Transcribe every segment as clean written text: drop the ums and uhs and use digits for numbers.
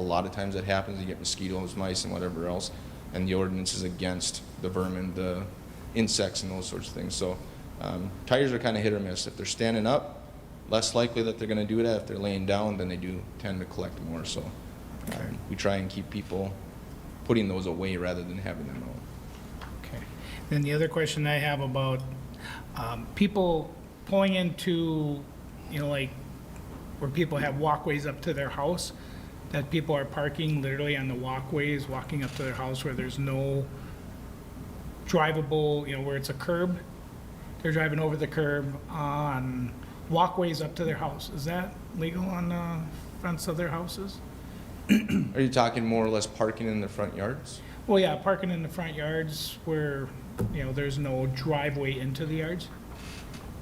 a lot of times that happens. You get mosquitoes, mice, and whatever else, and the ordinance is against the vermin, the insects, and those sorts of things. So tires are kind of hit or miss. If they're standing up, less likely that they're going to do that. If they're laying down, then they do tend to collect more. So we try and keep people putting those away rather than having them out. Okay. Then the other question I have about people pulling into, like where people have walkways up to their house, that people are parking literally on the walkways, walking up to their house where there's no drivable, where it's a curb. They're driving over the curb on walkways up to their house. Is that legal on the fronts of their houses? Are you talking more or less parking in the front yards? Well, yeah, parking in the front yards where, there's no driveway into the yards.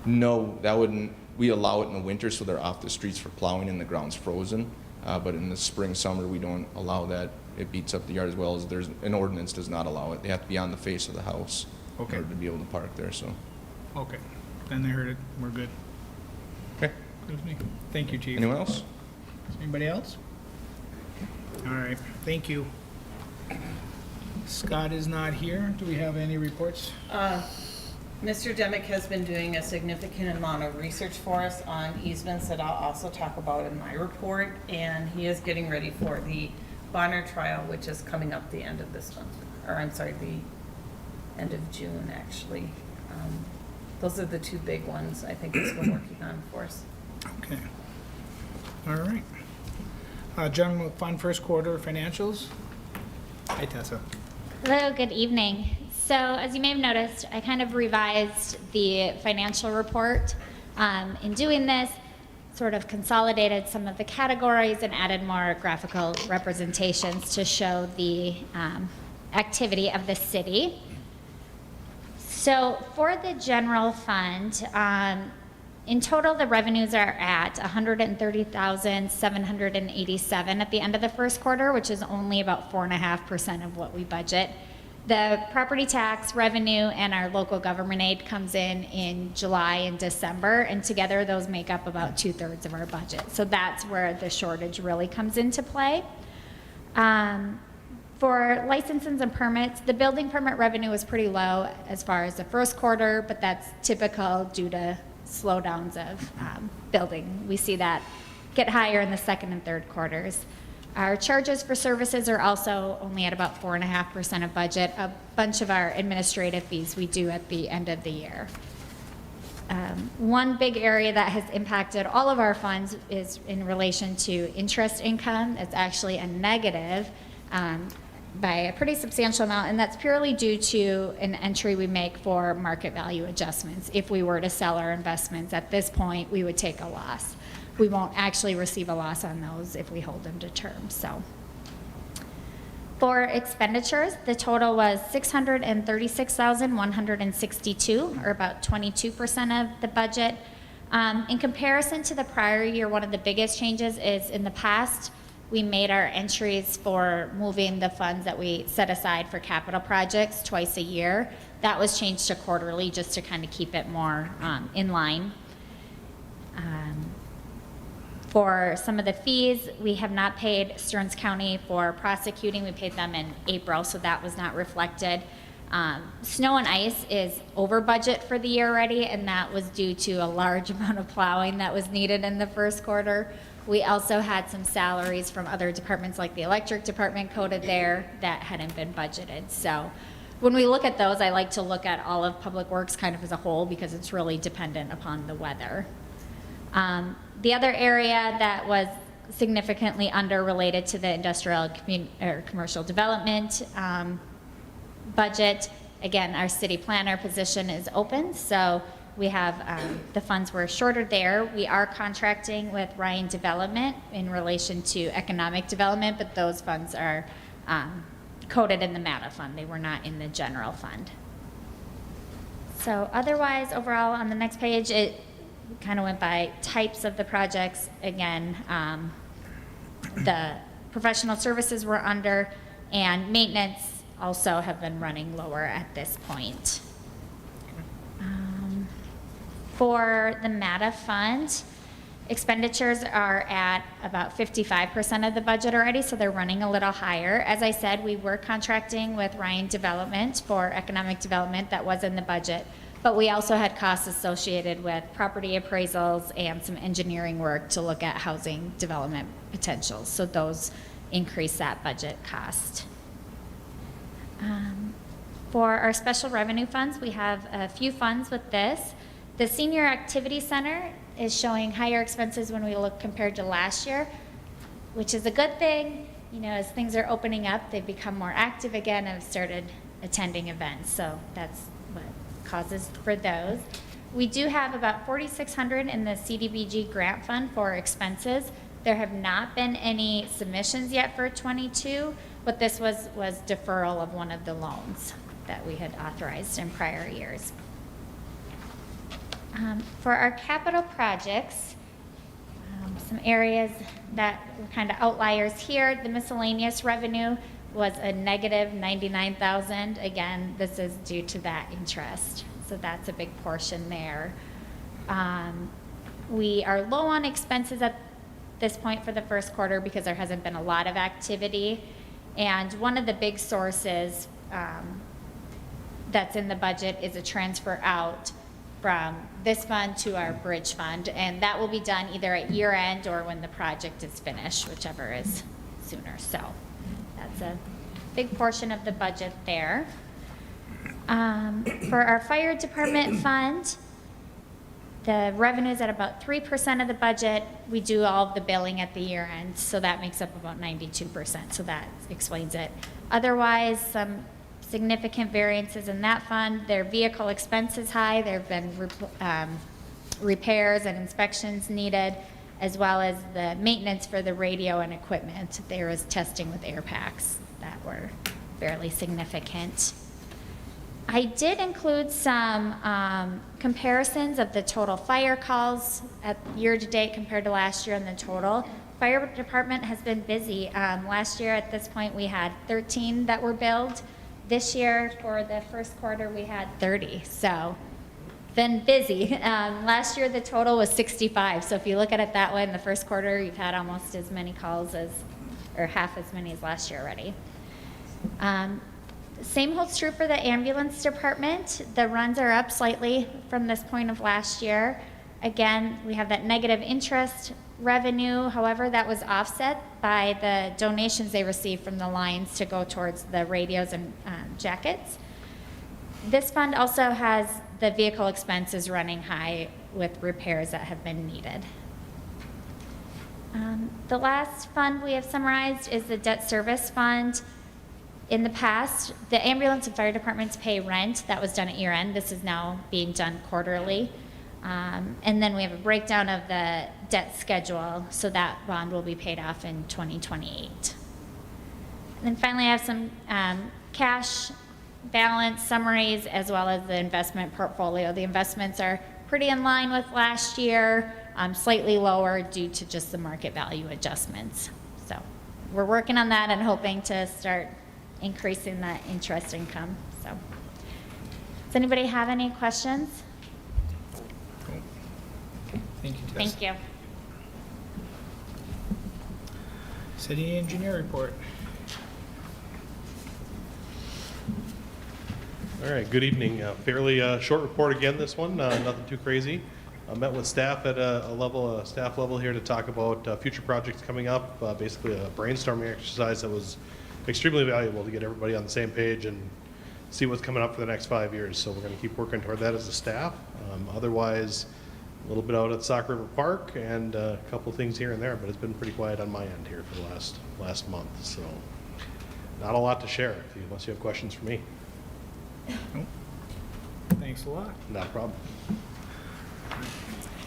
No, that wouldn't. We allow it in the winter, so they're off the streets for plowing and the ground's frozen. But in the spring, summer, we don't allow that. It beats up the yard as well as there's an ordinance does not allow it. They have to be on the face of the house in order to be able to park there. So. Okay, then they heard it. We're good. Okay. Good with me. Thank you, Chief. Anyone else? Anybody else? All right, thank you. Scott is not here. Do we have any reports? Mr. Demick has been doing a significant amount of research for us on easements that I'll also talk about in my report, and he is getting ready for the Bonner trial, which is coming up the end of this month, or I'm sorry, the end of June, actually. Those are the two big ones I think he's been working on for us. Okay. All right. General fund first quarter financials. Hi, Tessa. Hello, good evening. So as you may have noticed, I kind of revised the financial report. In doing this, sort of consolidated some of the categories and added more graphical representations to show the activity of the city. So for the general fund, in total, the revenues are at $130,787 at the end of the first quarter, which is only about 4.5% of what we budget. The property tax revenue and our local government aid comes in July and December, and together those make up about 2/3 of our budget. So that's where the shortage really comes into play. For licenses and permits, the building permit revenue was pretty low as far as the first quarter, but that's typical due to slowdowns of building. We see that get higher in the second and third quarters. Our charges for services are also only at about 4.5% of budget. A bunch of our administrative fees we do at the end of the year. One big area that has impacted all of our funds is in relation to interest income. It's actually a negative by a pretty substantial amount, and that's purely due to an entry we make for market value adjustments. If we were to sell our investments at this point, we would take a loss. We won't actually receive a loss on those if we hold them to term. So, for expenditures, the total was $636,162, or about 22% of the budget. In comparison to the prior year, one of the biggest changes is in the past, we made our entries for moving the funds that we set aside for capital projects twice a year. That was changed to quarterly just to kind of keep it more in line. For some of the fees, we have not paid Stearns County for prosecuting. We paid them in April, so that was not reflected. Snow and ice is over budget for the year already, and that was due to a large amount of plowing that was needed in the first quarter. We also had some salaries from other departments like the electric department coded there that hadn't been budgeted. So when we look at those, I like to look at all of Public Works kind of as a whole because it's really dependent upon the weather. The other area that was significantly under related to the industrial or commercial development budget, again, our city planner position is open, so we have the funds were shorter there. We are contracting with Ryan Development in relation to economic development, but those funds are coded in the MATA fund. They were not in the general fund. So otherwise, overall, on the next page, it kind of went by types of the projects. Again, the professional services were under, and maintenance also have been running lower at this point. For the MATA fund, Expenditures are at about 55% of the budget already, so they're running a little higher. As I said, we were contracting with Ryan Development for economic development. That was in the budget. But we also had costs associated with property appraisals and some engineering work to look at housing development potentials. So those increase that budget cost. For our special revenue funds, we have a few funds with this. The Senior Activity Center is showing higher expenses when we look compared to last year, which is a good thing. You know, as things are opening up, they've become more active again and have started attending events. So that's what causes for those. We do have about $4,600 in the CDBG grant fund for expenses. There have not been any submissions yet for 22, but this was deferral of one of the loans that we had authorized in prior years. For our capital projects, some areas that were kind of outliers here, the miscellaneous revenue was a negative $99,000. Again, this is due to that interest, so that's a big portion there. We are low on expenses at this point for the first quarter because there hasn't been a lot of activity, and one of the big sources that's in the budget is a transfer out from this fund to our bridge fund, and that will be done either at year end or when the project is finished, whichever is sooner. So that's a big portion of the budget there. For our fire department fund, the revenue is at about 3% of the budget. We do all of the billing at the year end, so that makes up about 92%, so that explains it. Otherwise, some significant variances in that fund. Their vehicle expense is high. There have been repairs and inspections needed, as well as the maintenance for the radio and equipment. There was testing with air packs that were fairly significant. I did include some comparisons of the total fire calls at year to date compared to last year, and the total. Fire department has been busy. Last year at this point we had 13 that were billed. This year, for the first quarter, we had 30, so been busy. Last year, the total was 65, so if you look at it that way, in the first quarter, you've had almost as many calls as, or half as many as last year already. Same holds true for the ambulance department. The runs are up slightly from this point of last year. Again, we have that negative interest revenue. However, that was offset by the donations they received from the Lions to go towards the radios and jackets. This fund also has the vehicle expenses running high with repairs that have been needed. The last fund we have summarized is the debt service fund. In the past, the ambulance and fire departments pay rent. That was done at year end. This is now being done quarterly. And then we have a breakdown of the debt schedule, so that bond will be paid off in 2028. And then finally, I have some cash balance summaries as well as the investment portfolio. The investments are pretty in line with last year, slightly lower due to just the market value adjustments. So we're working on that and hoping to start increasing that interest income. So, does anybody have any questions? Thank you, Tess. Thank you. City engineer report. All right, good evening. Fairly short report again, this one, nothing too crazy. I met with staff at a staff level here to talk about future projects coming up, basically a brainstorming exercise that was extremely valuable to get everybody on the same page and see what's coming up for the next 5 years. So we're going to keep working toward that as a staff. Otherwise, a little bit out at Sauk River Park and a couple things here and there, but it's been pretty quiet on my end here for the last month. So not a lot to share unless you have questions for me. Thanks a lot. Not a problem.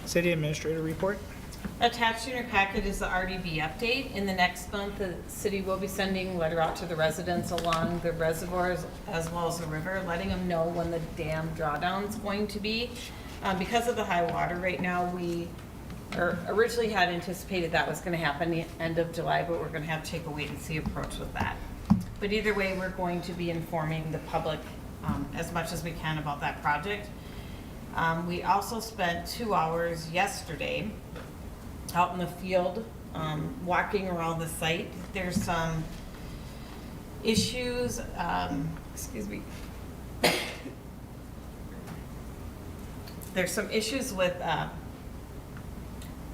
City administrator report. Attached in your packet is the RDB update. In the next month, the city will be sending a letter out to the residents along the reservoirs as well as the river, letting them know when the dam drawdown is going to be. Because of the high water right now, we originally had anticipated that was going to happen the end of July, but we're going to have to take a wait and see approach with that. But either way, we're going to be informing the public as much as we can about that project. We also spent 2 hours yesterday out in the field, walking around the site. There's some issues, excuse me. There's some issues with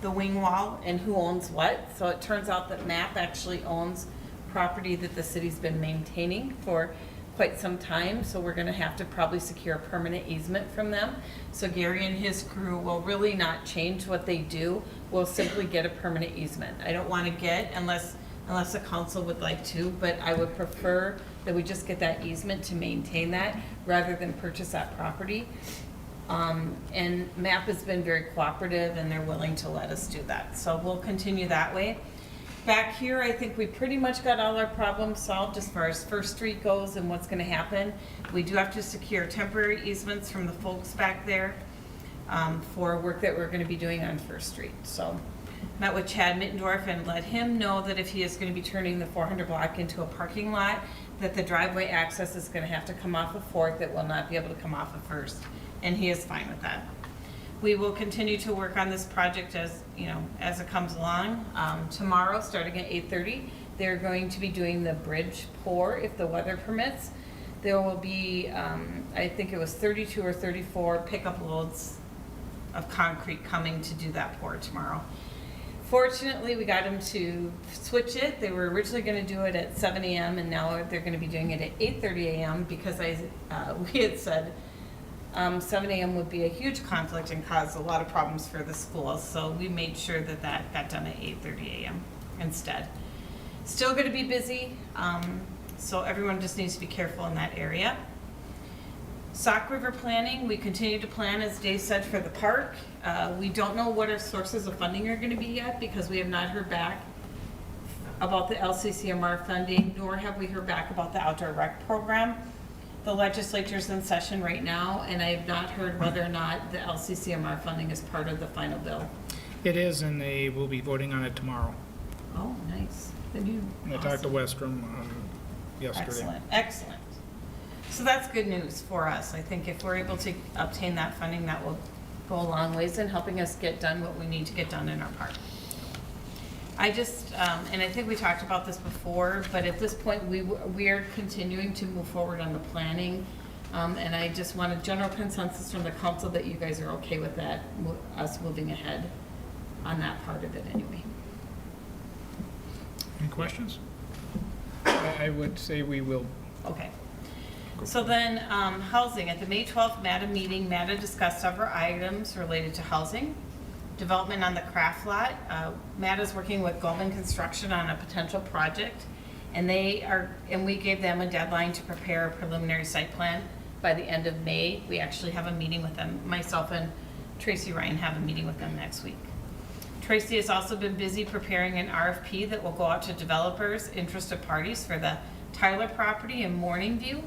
the wing wall and who owns what. So it turns out that MAP actually owns property that the city's been maintaining for quite some time. So we're gonna have to probably secure a permanent easement from them. So Gary and his crew will really not change what they do. We'll simply get a permanent easement. I don't wanna get, unless the council would like to, but I would prefer that we just get that easement to maintain that rather than purchase that property. And MAP has been very cooperative and they're willing to let us do that. So we'll continue that way. Back here, I think we pretty much got all our problems solved as far as First Street goes and what's gonna happen. We do have to secure temporary easements from the folks back there for work that we're gonna be doing on First Street. So met with Chad Mittendorf and let him know that if he is gonna be turning the 400 block into a parking lot, that the driveway access is gonna have to come off of Fourth. It will not be able to come off of First. And he is fine with that. We will continue to work on this project as, as it comes along. Tomorrow, starting at 8:30, they're going to be doing the bridge pour if the weather permits. There will be, I think it was 32 or 34 pickup loads of concrete coming to do that pour tomorrow. Fortunately, we got them to switch it. They were originally going to do it at 7 a.m. and now they're going to be doing it at 8:30 a.m. because we had said 7 a.m. would be a huge conflict and cause a lot of problems for the schools. So we made sure that that got done at 8:30 a.m. instead. Still going to be busy, so everyone just needs to be careful in that area. Sauk River planning, we continue to plan, as Dave said, for the park. We don't know what our sources of funding are going to be yet because we have not heard back about the LCCMR funding, nor have we heard back about the outdoor rec program. The legislature's in session right now, and I have not heard whether or not the LCCMR funding is part of the final bill. It is, and they will be voting on it tomorrow. Oh, nice. Then you. I talked to Westrom yesterday. Excellent, excellent. So that's good news for us. I think if we're able to obtain that funding, that will go a long ways in helping us get done what we need to get done in our park. I just, and I think we talked about this before, but at this point, we are continuing to move forward on the planning. And I just want a general consensus from the council that you guys are okay with that, us moving ahead on that part of it anyway. Any questions? I would say we will. Okay. So then, housing. At the May 12th MATA meeting, MATA discussed several items related to housing. Development on the craft lot. MATA is working with Goldman Construction on a potential project, and we gave them a deadline to prepare a preliminary site plan by the end of May. We actually have a meeting with them. Myself and Tracy Ryan have a meeting with them next week. Tracy has also been busy preparing an RFP that will go out to developers, interested parties for the Tyler property in Morningview.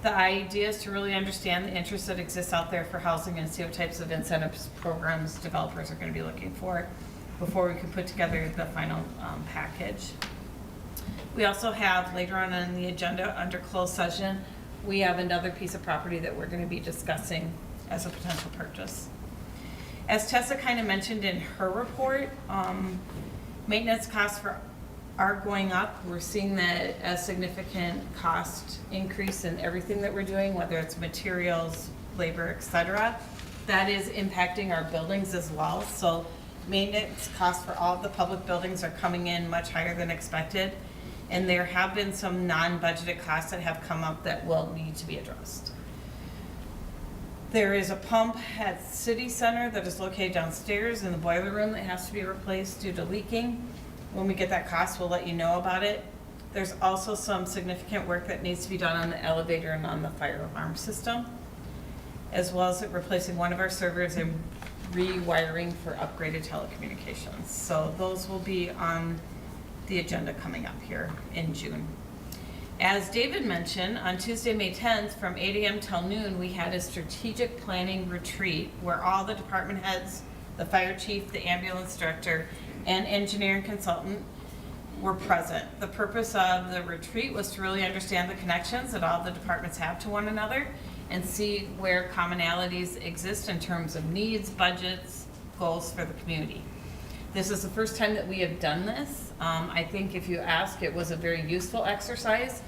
The idea is to really understand the interest that exists out there for housing and see what types of incentives programs developers are going to be looking for before we can put together the final package. We also have later on the agenda under closed session, we have another piece of property that we're going to be discussing as a potential purchase. As Tessa kind of mentioned in her report, maintenance costs are going up. We're seeing that a significant cost increase in everything that we're doing, whether it's materials, labor, etc. That is impacting our buildings as well. So maintenance costs for all of the public buildings are coming in much higher than expected. And there have been some non-budgeted costs that have come up that will need to be addressed. There is a pump at City Center that is located downstairs in the boiler room that has to be replaced due to leaking. When we get that cost, we'll let you know about it. There's also some significant work that needs to be done on the elevator and on the fire alarm system, as well as replacing one of our servers and rewiring for upgraded telecommunications. So those will be on the agenda coming up here in June. As David mentioned, on Tuesday, May 10th, from 8 a.m. till noon, we had a strategic planning retreat where all the department heads, the fire chief, the ambulance director, and engineering consultant were present. The purpose of the retreat was to really understand the connections that all the departments have to one another and see where commonalities exist in terms of needs, budgets, goals for the community. This is the first time that we have done this. I think if you ask, it was a very useful exercise.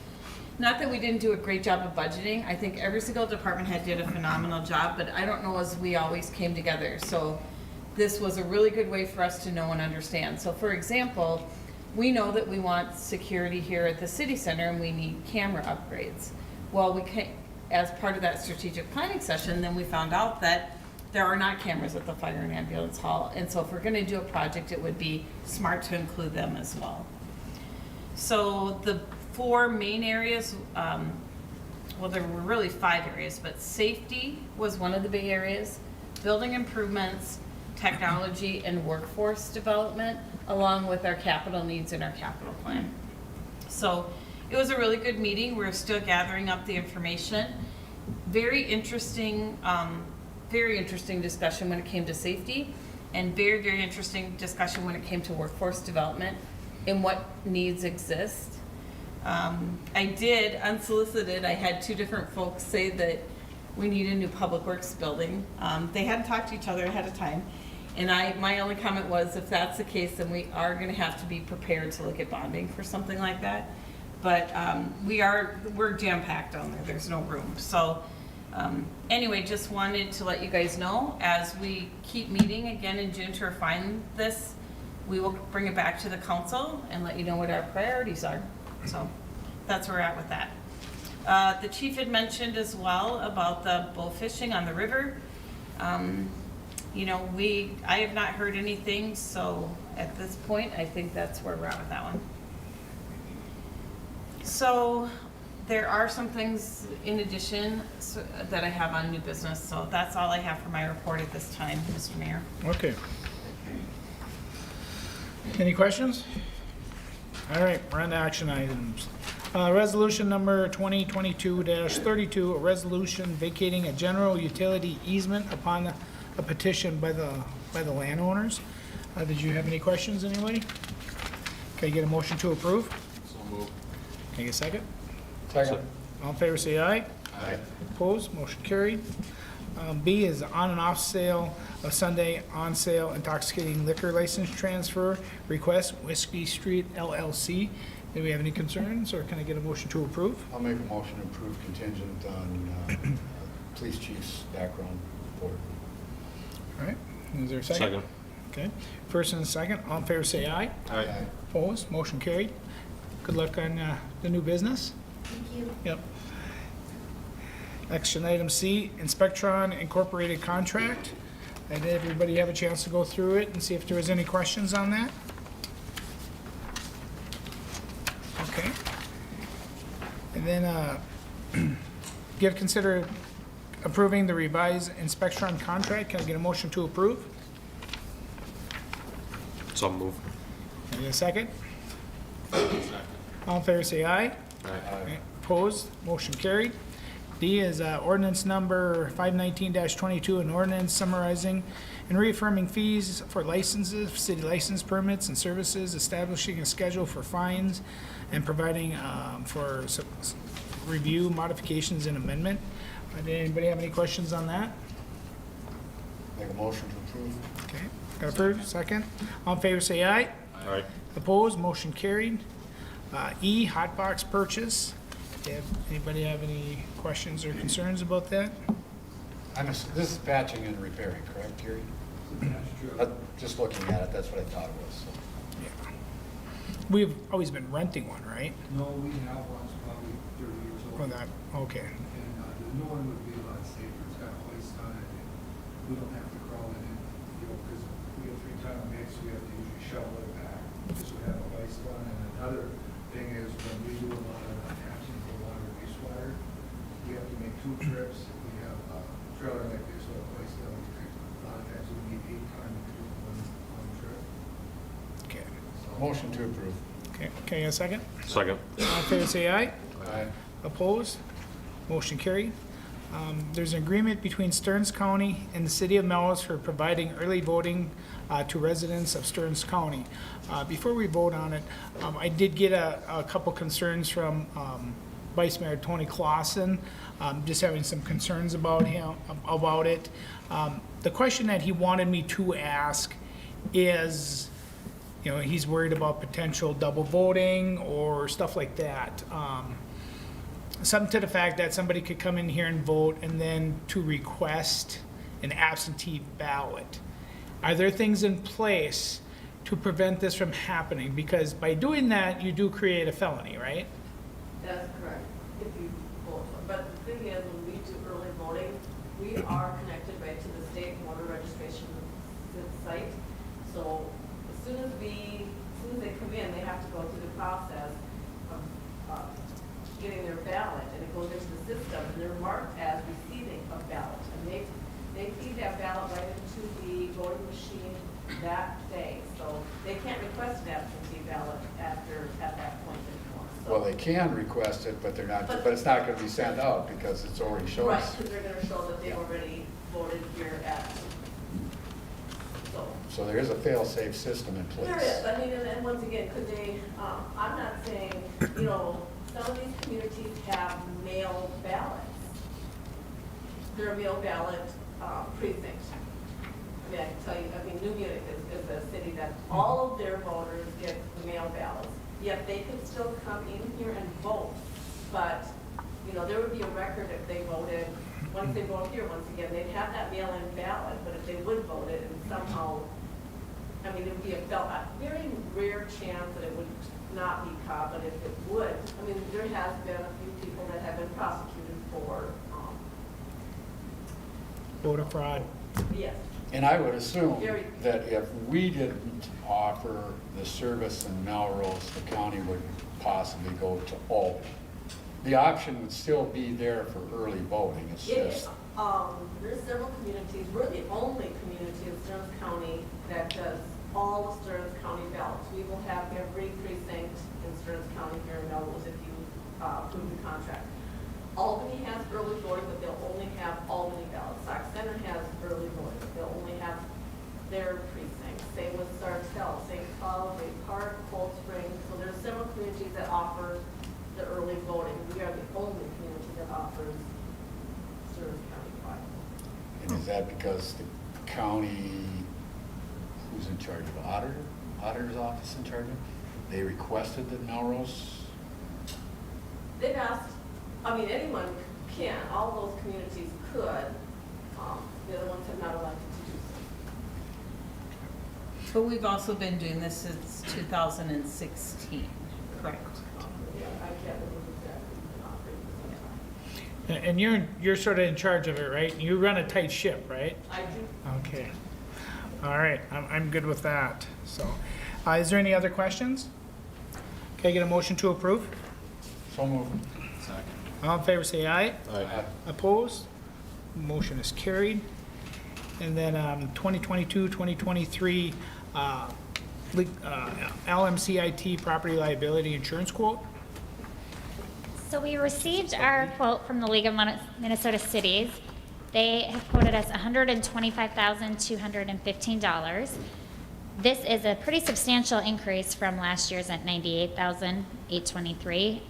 Not that we didn't do a great job of budgeting. I think every single department head did a phenomenal job, but I don't know as we always came together. So this was a really good way for us to know and understand. So for example, we know that we want security here at the city center and we need camera upgrades. Well, we can, as part of that strategic planning session, then we found out that there are not cameras at the fire and ambulance hall. And so if we're gonna do a project, it would be smart to include them as well. So the 4 main areas, well, there were really 5 areas, but safety was one of the big areas, building improvements, technology, and workforce development, along with our capital needs and our capital plan. So it was a really good meeting. We're still gathering up the information. Very interesting discussion when it came to safety, and very, very interesting discussion when it came to workforce development and what needs exist. I did, unsolicited, I had 2 different folks say that we need a new public works building. They hadn't talked to each other ahead of time. And my only comment was, if that's the case, then we are gonna have to be prepared to look at bonding for something like that. But we're jam-packed down there, there's no room. So anyway, just wanted to let you guys know, as we keep meeting again in June to refine this, we will bring it back to the council and let you know what our priorities are. So that's where we're at with that. The chief had mentioned as well about the bull fishing on the river. You know, I have not heard anything, so at this point, I think that's where we're at with that one. So there are some things in addition that I have on new business, so that's all I have for my report at this time, Mr. Mayor. Okay. Any questions? All right, we're on to action items. Resolution number 2022-32, a resolution vacating a general utility easement upon a petition by the landowners. Did you have any questions, anybody? Can I get a motion to approve? So moved. Can I get a second? Second. All in favor, say aye. Aye. Opposed, motion carried. B is on and off sale of Sunday on sale intoxicating liquor license transfer request, Whiskey Street LLC. Do we have any concerns, or can I get a motion to approve? I'll make a motion to approve contingent on police chief's background report. All right, is there a second? Second. Okay, first and second, all in favor say aye. Aye. Opposed, motion carried. Good luck on the new business. Thank you. Yep. Action item C, Inspectron Incorporated contract. Did everybody have a chance to go through it and see if there was any questions on that? Okay. And then consider approving the revised Inspectron contract. Can I get a motion to approve? So moved. Can I get a second? All in favor say aye. Aye. Opposed, motion carried. D is ordinance number 519-22, an ordinance summarizing and reaffirming fees for licenses, city license permits and services, establishing a schedule for fines, and providing for review, modifications, and amendment. Did anybody have any questions on that? Make a motion to approve. Okay, got approved, second. All in favor say aye. Aye. Opposed, motion carried. E, hot box purchase. Anybody have any questions or concerns about that? This is patching and repairing, correct, Gary? Just looking at it, that's what I thought it was. So. Yeah. We've always been renting one, right? No, we have one, it's probably 30 years old. For that, okay. And the new one would be a lot safer, it's got hoist on it, and we don't have to crawl it in, you know, because we have 3-ton mix, we have to usually shovel it back, because we have a hoist on. And another thing is, when we do a lot of tapping for water and wastewater, we have to make 2 trips. If we have a trailer like this with a hoist on, a lot of times we need 8 ton to do one trip. Okay. So, Motion to approve. Okay, can I get a second? Second. All in favor say aye. Aye. Opposed? Motion carried. There's an agreement between Stearns County and the city of Melrose for providing early voting to residents of Stearns County. Before we vote on it, I did get a couple concerns from Vice Mayor Tony Clausen, just having some concerns about it. The question that he wanted me to ask is, you know, he's worried about potential double voting or stuff like that. Something to the fact that somebody could come in here and vote and then to request an absentee ballot. Are there things in place to prevent this from happening? Because by doing that, you do create a felony, right? That's correct, if you vote. But the thing is, when we do early voting, we are connected right to the state voter registration site. So as soon as they come in, they have to go through the process of getting their ballot, and it goes into the system, and they're marked as receiving a ballot. And they feed that ballot right into the voting machine that day. So they can't request an absentee ballot at that point anymore. So- Well, they can request it, but they're not, but it's not gonna be sent out because it's already shows. Right, because they're gonna show that they already voted here at, so. So there is a fail-safe system in place. There is, I mean, and once again, could they, I'm not saying, you know, some of these communities have mail ballots. They're a mail ballot precinct. I mean, I can tell you, I mean, New Munich is a city that all of their voters get mail ballots. Yet they could still come in here and vote, but, you know, there would be a record if they voted, once they vote here, once again, they'd have that mail-in ballot, but if they would vote it and somehow, I mean, it would be a very rare chance that it would not be caught, but if it would, I mean, there has been a few people that have been prosecuted for, Voter fraud. yes. And I would assume Very- that if we didn't offer the service in Melrose, the county would possibly go to all. The option would still be there for early voting, it's It is, just, there's several communities, we're the only community in Stearns County that does all the Stearns County ballots. We will have every precinct in Stearns County here in Melrose if you approve the contract. Albany has early voting, but they'll only have Albany ballots. Sauk Center has early voting, but they'll only have their precincts. Same with Sartell, St. Cloud, Bay Park, Cold Spring. So there's several communities that offer the early voting. We are the only community that offers Stearns County-wide. and is that because the county, who's in charge of auditor's office in charge of? They requested that Melrose, They've asked, I mean, anyone can, all those communities could. The other ones have not elected to do so. But we've also been doing this since 2016, correct? Yeah, I can't remember exactly. And you're sort of in charge of it, right? You run a tight ship, right? I do. Okay. All right, I'm good with that. So, is there any other questions? Can I get a motion to approve? so moved. All in favor, say aye. Aye. Opposed? Motion is carried. And then 2022, 2023 LMCIT property liability insurance quote. So we received our quote from the League of Minnesota Cities. They have quoted us $125,215. This is a pretty substantial increase from last year's at $98,823.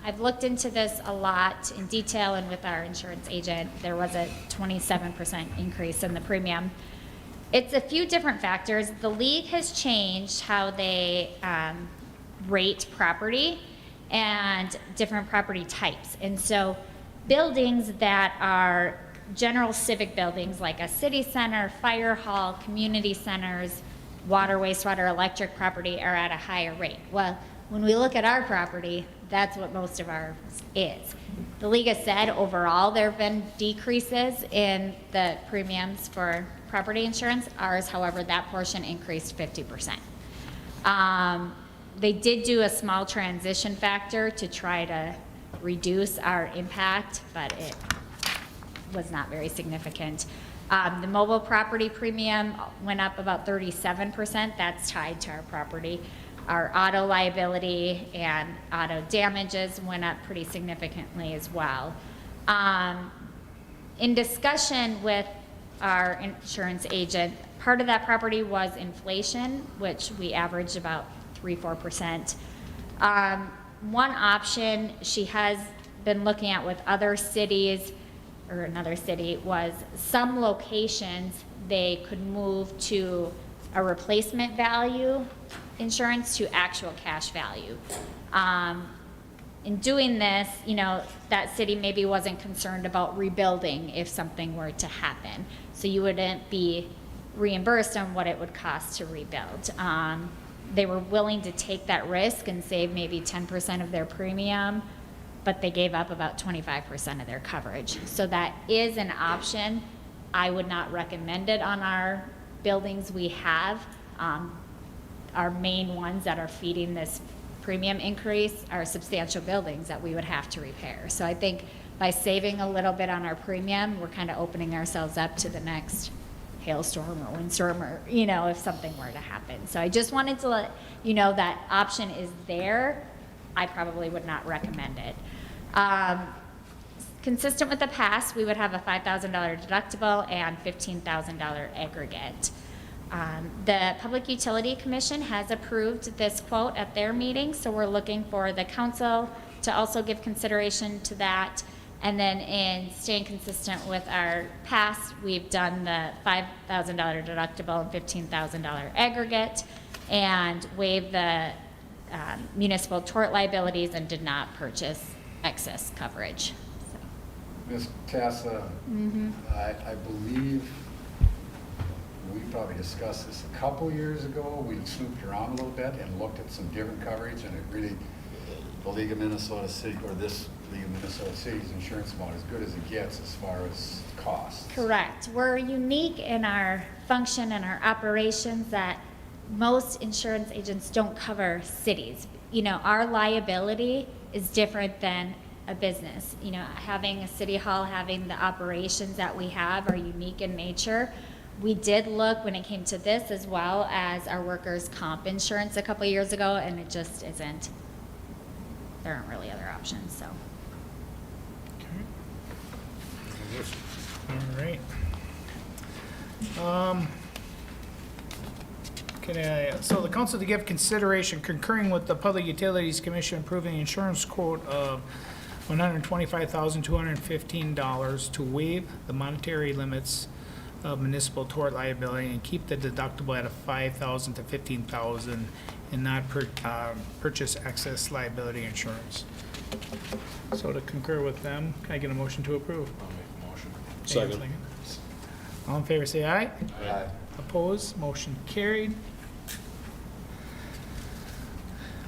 I've looked into this a lot in detail and with our insurance agent. There was a 27% increase in the premium. It's a few different factors. The league has changed how they rate property and different property types. And so buildings that are general civic buildings like a city center, fire hall, community centers, water, wastewater, electric property are at a higher rate. Well, when we look at our property, that's what most of ours is. The league has said overall there have been decreases in the premiums for property insurance. Ours, however, that portion increased 50%. They did do a small transition factor to try to reduce our impact, but it was not very significant. The mobile property premium went up about 37%. That's tied to our property. Our auto liability and auto damages went up pretty significantly as well. In discussion with our insurance agent, part of that property was inflation, which we averaged about 3-4%. One option she has been looking at with other cities, or another city, was some locations they could move to a replacement value insurance to actual cash value. In doing this, you know, that city maybe wasn't concerned about rebuilding if something were to happen. So you wouldn't be reimbursed on what it would cost to rebuild. They were willing to take that risk and save maybe 10% of their premium, but they gave up about 25% of their coverage. So that is an option. I would not recommend it on our buildings we have. Our main ones that are feeding this premium increase are substantial buildings that we would have to repair. So I think by saving a little bit on our premium, we're kind of opening ourselves up to the next hailstorm or windstorm, or, you know, if something were to happen. So I just wanted to let you know that option is there. I probably would not recommend it. Consistent with the past, we would have a $5,000 deductible and $15,000 aggregate. The Public Utility Commission has approved this quote at their meeting, so we're looking for the council to also give consideration to that. And then in staying consistent with our past, we've done the $5,000 deductible and $15,000 aggregate, and waived the municipal tort liabilities and did not purchase excess coverage. Ms. Tassa, I believe we probably discussed this a couple years ago. We snooped around a little bit and looked at some different coverage, and it really, the League of Minnesota City, or this League of Minnesota Cities insurance amount, as good as it gets as far as costs. Correct. We're unique in our function and our operations that most insurance agents don't cover cities. You know, our liability is different than a business. You know, having a city hall, having the operations that we have are unique in nature. We did look when it came to this as well as our workers' comp insurance a couple years ago, and it just isn't, there aren't really other options, so. All right. So the council to give consideration concurring with the Public Utilities Commission approving the insurance quote of $125,215 to waive the monetary limits of municipal tort liability and keep the deductible at a $5,000 to $15,000 and not purchase excess liability insurance. So to concur with them, can I get a motion to approve? I'll make a motion. Second. All in favor, say aye. Aye. Opposed, motion carried.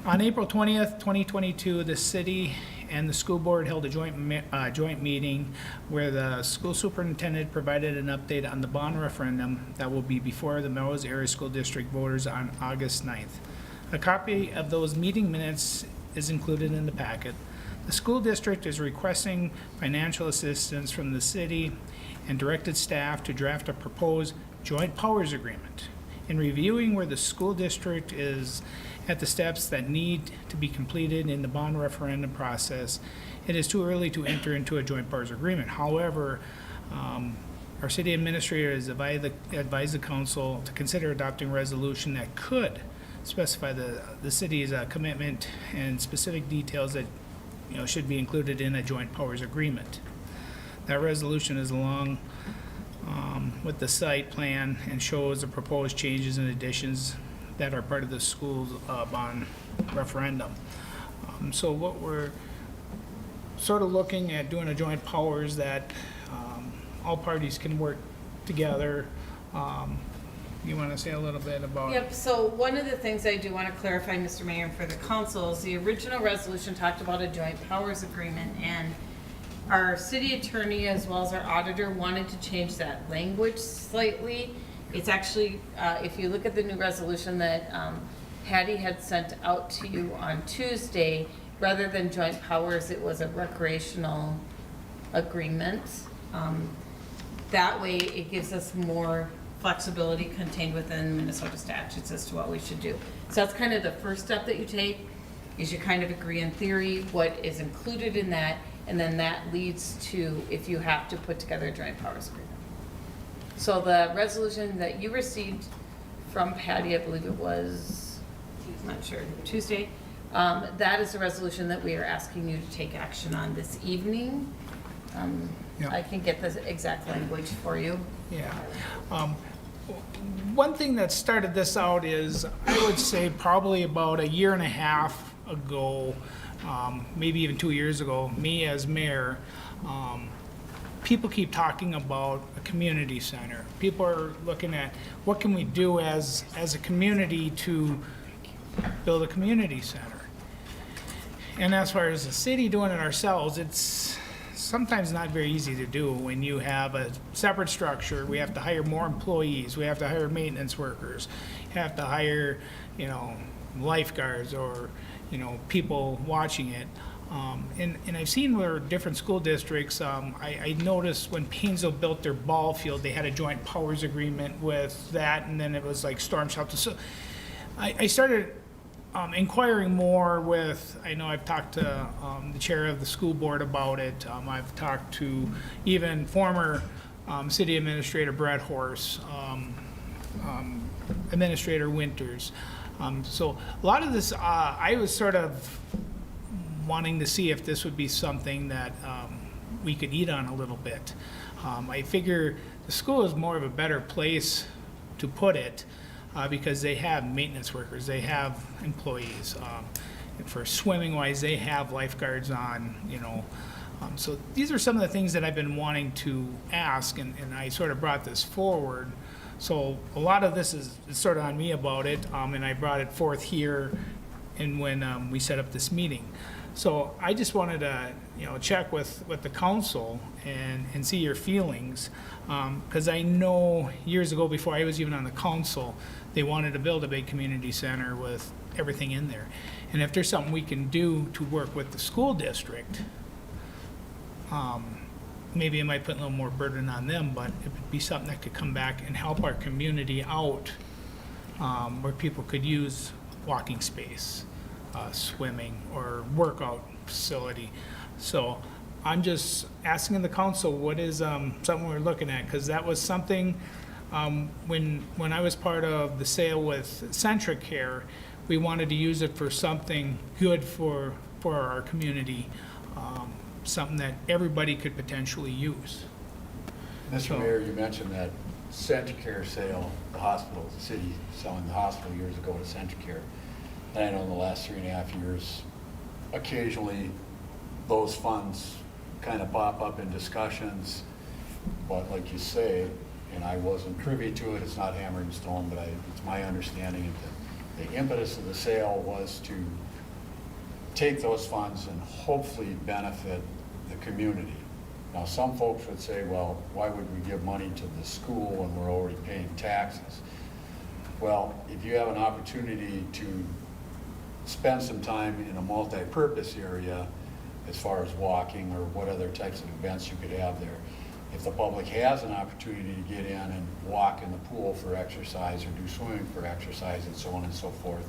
On April 20th, 2022, the city and the school board held a joint meeting where the school superintendent provided an update on the bond referendum that will be before the Melrose Area School District voters on August 9th. A copy of those meeting minutes is included in the packet. The school district is requesting financial assistance from the city and directed staff to draft a proposed joint powers agreement. In reviewing where the school district is at the steps that need to be completed in the bond referendum process, it is too early to enter into a joint powers agreement. However, our city administrator has advised the council to consider adopting a resolution that could specify the city's commitment and specific details that should be included in a joint powers agreement. That resolution is along with the site plan and shows the proposed changes and additions that are part of the school's bond referendum. So what we're sort of looking at doing a joint powers that all parties can work together. You want to say a little bit about? Yep, so one of the things I do want to clarify, Mr. Mayor, for the council is the original resolution talked about a joint powers agreement, and our city attorney as well as our auditor wanted to change that language slightly. It's actually, if you look at the new resolution that Patty had sent out to you on Tuesday, rather than joint powers, it was a recreational agreement. That way, it gives us more flexibility contained within Minnesota statutes as to what we should do. So that's kind of the first step that you take, is you kind of agree in theory what is included in that, and then that leads to if you have to put together a joint powers agreement. So the resolution that you received from Patty, I believe it was, I'm not sure, Tuesday, that is the resolution that we are asking you to take action on this evening. Yeah. I can get the exact language for you. Yeah. One thing that started this out is, I would say probably about a year and a half ago, maybe even 2 years ago, me as mayor, people keep talking about a community center. People are looking at what can we do as a community to build a community center. And as far as the city doing it ourselves, it's sometimes not very easy to do when you have a separate structure. We have to hire more employees, we have to hire maintenance workers, have to hire, lifeguards or, people watching it. And I've seen where different school districts, I noticed when Painesville built their ball field, they had a joint powers agreement with that, and then it was like storm shelter. So I started inquiring more with, I know I've talked to the chair of the school board about it. I've talked to even former city administrator Brett Horse, Administrator Winters. So a lot of this, I was sort of wanting to see if this would be something that we could eat on a little bit. I figure the school is more of a better place to put it because they have maintenance workers, they have employees. For swimming wise, they have lifeguards on, so these are some of the things that I've been wanting to ask, and I sort of brought this forward. So a lot of this is sort of on me about it, and I brought it forth here and when we set up this meeting. So I just wanted to, check with the council and see your feelings, because I know years ago, before I was even on the council, they wanted to build a big community center with everything in there. And if there's something we can do to work with the school district, maybe it might put a little more burden on them, but it would be something that could come back and help our community out, where people could use walking space, swimming, or workout facility. So I'm just asking the council, what is something we're looking at? Because that was something, when I was part of the sale with Centric Care, we wanted to use it for something good for our community, something that everybody could potentially use. Mr. Mayor, you mentioned that Centricare sale, the hospital, the city selling the hospital years ago to Centricare. And I know in the last 3.5 years, occasionally those funds kind of pop up in discussions, but like you say, and I wasn't privy to it, it's not hammered in stone, but it's my understanding that the impetus of the sale was to take those funds and hopefully benefit the community. Now, some folks would say, well, why would we give money to the school when we're already paying taxes? Well, if you have an opportunity to spend some time in a multi-purpose area, as far as walking or what other types of events you could have there, if the public has an opportunity to get in and walk in the pool for exercise or do swimming for exercise and so on and so forth,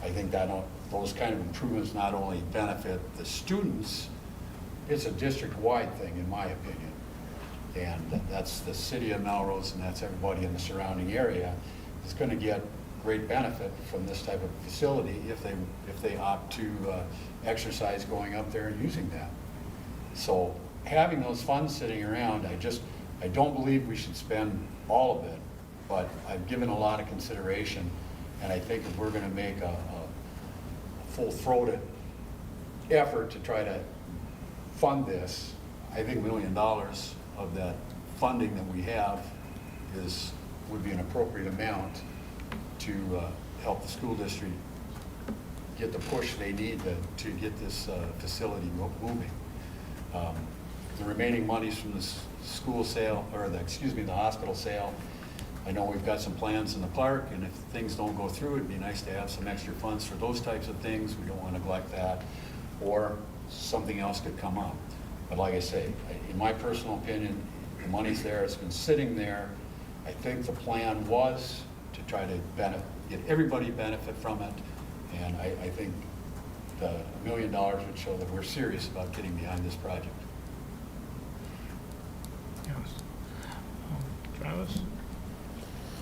I think that those kind of improvements not only benefit the students, it's a district-wide thing, in my opinion. And that's the city of Melrose, and that's everybody in the surrounding area is going to get great benefit from this type of facility if they opt to exercise going up there and using that. So having those funds sitting around, I don't believe we should spend all of it, but I've given a lot of consideration, and I think if we're going to make a full-throated effort to try to fund this, I think $1 million of that funding that we have would be an appropriate amount to help the school district get the push they need to get this facility moving. The remaining monies from the school sale, or the hospital sale, I know we've got some plans in the park, and if things don't go through, it'd be nice to have some extra funds for those types of things. We don't want to neglect that, or something else could come up. But like I say, in my personal opinion, the money's there, it's been sitting there. I think the plan was to try to get everybody benefit from it, and I think the $1 million would show that we're serious about getting behind this project. Yes. Travis?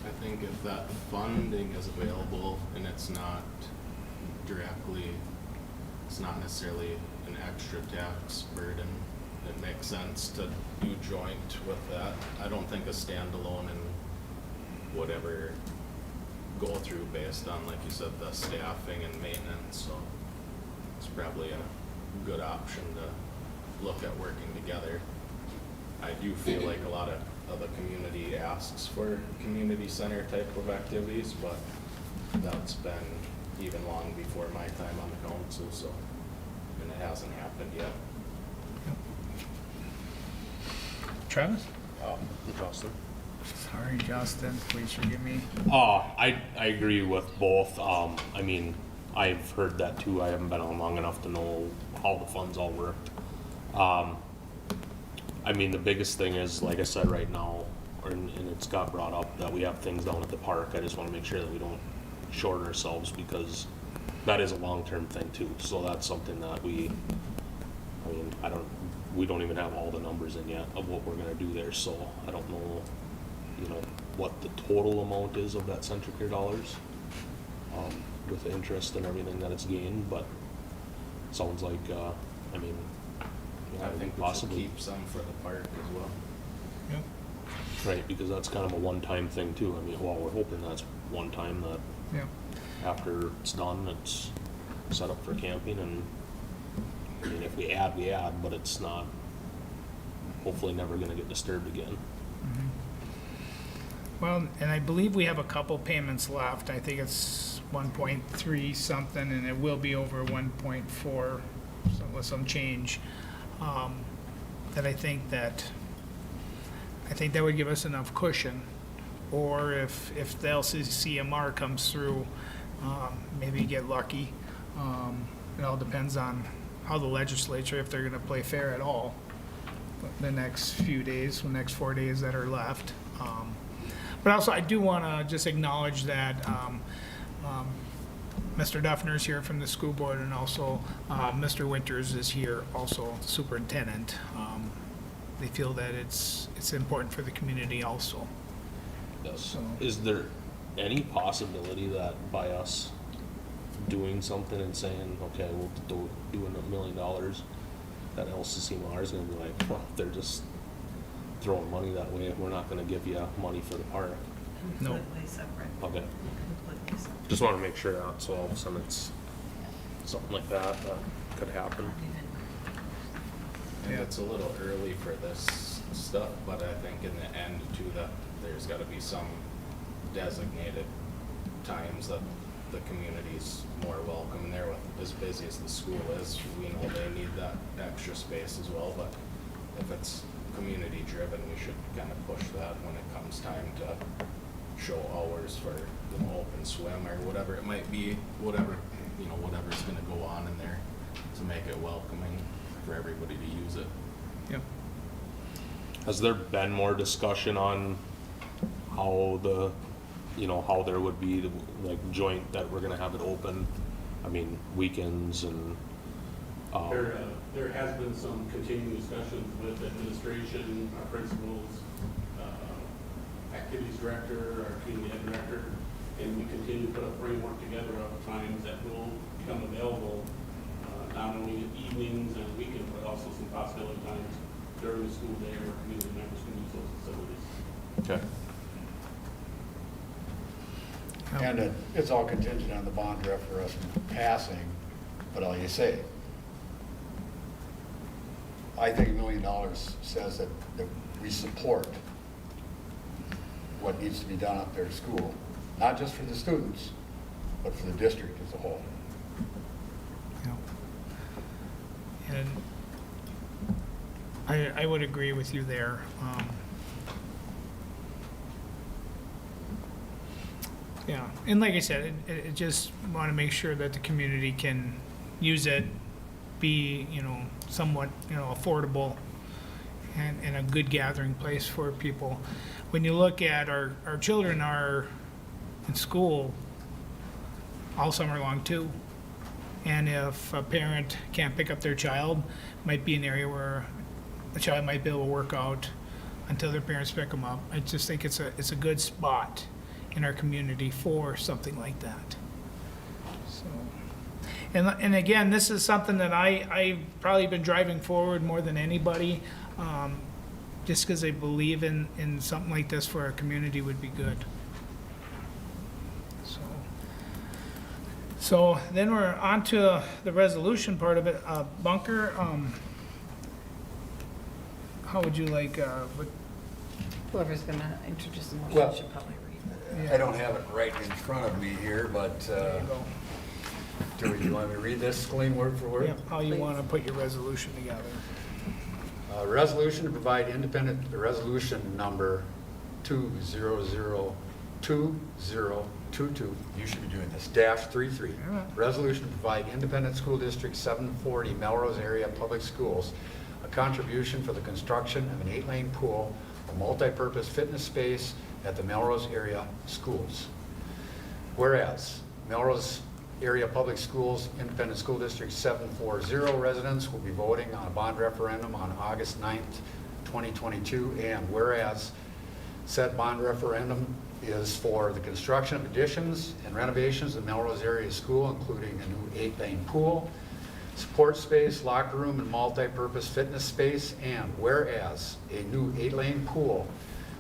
I think if that funding is available and it's not necessarily an extra tax burden, it makes sense to do joint with that. I don't think a standalone whatever go through based on, like you said, the staffing and maintenance, so it's probably a good option to look at working together. I do feel like a lot of the community asks for community center type of activities, but that's been even long before my time on the council, so, and it hasn't happened yet. Travis? Justin. Sorry, Justin, please forgive me. I agree with both. I mean, I've heard that too. I haven't been on long enough to know how the funds all worked. I mean, the biggest thing is, like I said, right now, and it's got brought up that we have things down at the park. I just want to make sure that we don't short ourselves, because that is a long-term thing too. So that's something that we don't even have all the numbers in yet of what we're gonna do there. So I don't know, what the total amount is of that Centricare dollars, with the interest and everything that it's gained, but sounds like, I think we should possibly. keep some for the park as well. Yep. Right, because that's kind of a one-time thing too. I mean, well, we're hoping that's one time, that Yep. after it's done, it's set up for camping, and I mean, if we add, but it's not, hopefully never gonna get disturbed again. Well, and I believe we have a couple payments left. I think it's 1.3 something, and it will be over 1.4, so with some change. That I think that would give us enough cushion. Or if the LCCMR comes through, maybe get lucky. It all depends on how the legislature, if they're gonna play fair at all, the next few days, the next 4 days that are left. But also, I do want to just acknowledge that Mr. Duffner's here from the school board, and also Mr. Winters is here, also the superintendent. They feel that it's important for the community also. Yes. So- Is there any possibility that by us doing something and saying, okay, we'll do $1 million, that LCCMR is gonna be like, well, they're just throwing money that way, we're not gonna give you money for the park? No. Completely separate. Okay, Completely separate. just wanna make sure that, so all of a sudden it's something like that could happen. And Yeah. it's a little early for this stuff, but I think in the end too, that there's gotta be some designated times that the community's more welcome, and they're as busy as the school is, we know they need that extra space as well, but if it's community driven, we should kind of push that when it comes time to show hours for, open swim or whatever it might be, whatever's gonna go on in there to make it welcoming for everybody to use it. Yep. Has there been more discussion on how how there would be like joint, that we're gonna have it open, I mean, weekends and, There has been some continuing discussions with administration, our principals, activities director, our community ed director, and we continue to put a framework together of times that will become available, not only evenings and weekends, but also some possibility times during the school day where community members can use those facilities. okay. And it's all contingent on the bond ref for us passing, but like you say, I think $1 million says that we support what needs to be done up there at school, not just for the students, but for the district as a whole. Yep. And I would agree with you there. Yeah, and like I said, it just want to make sure that the community can use it, be, somewhat, affordable, and a good gathering place for people. When you look at our children are in school all summer long too. And if a parent can't pick up their child, might be an area where the child might be able to work out until their parents pick them up. I just think it's a good spot in our community for something like that. So, and again, this is something that I've probably been driving forward more than anybody, just because I believe in something like this for our community would be good. So then we're on to the resolution part of it. Bunker, how would you like, Whoever's gonna introduce the Well- motion should probably read I don't have it right in front of me here, but there you go. do you want me to read this, Colleen, word for word? Yeah, how you want to put your resolution together. Resolution to provide independent, resolution number 2022, you should be doing this, -33. All right. Resolution to provide independent school district 740 Melrose area public schools a contribution for the construction of an 8-lane pool, a multi-purpose fitness space at the Melrose area schools. Whereas Melrose Area Public Schools Independent School District 740 residents will be voting on a bond referendum on August 9th, 2022, and whereas said bond referendum is for the construction of additions and renovations of Melrose Area School, including a new 8-lane pool, support space, locker room, and multi-purpose fitness space, and whereas a new 8-lane pool,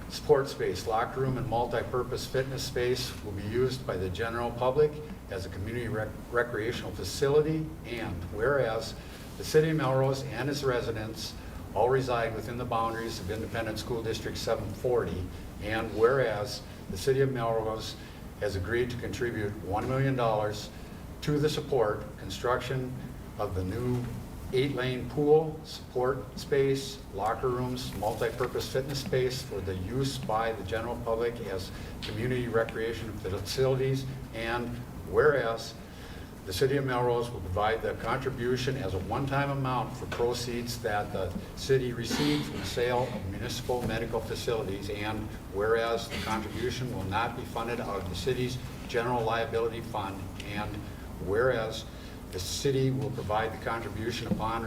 support space, locker room, and multi-purpose fitness space will be used by the general public as a community recreational facility, and whereas the city of Melrose and its residents all reside within the boundaries of Independent School District 740, and whereas the city of Melrose has agreed to contribute $1 million to the support construction of the new 8-lane pool, support space, locker rooms, multi-purpose fitness space for the use by the general public as community recreation facilities, and whereas the city of Melrose will provide the contribution as a one-time amount for proceeds that the city received from the sale of municipal medical facilities, and whereas the contribution will not be funded out of the city's general liability fund, and whereas the city will provide the contribution upon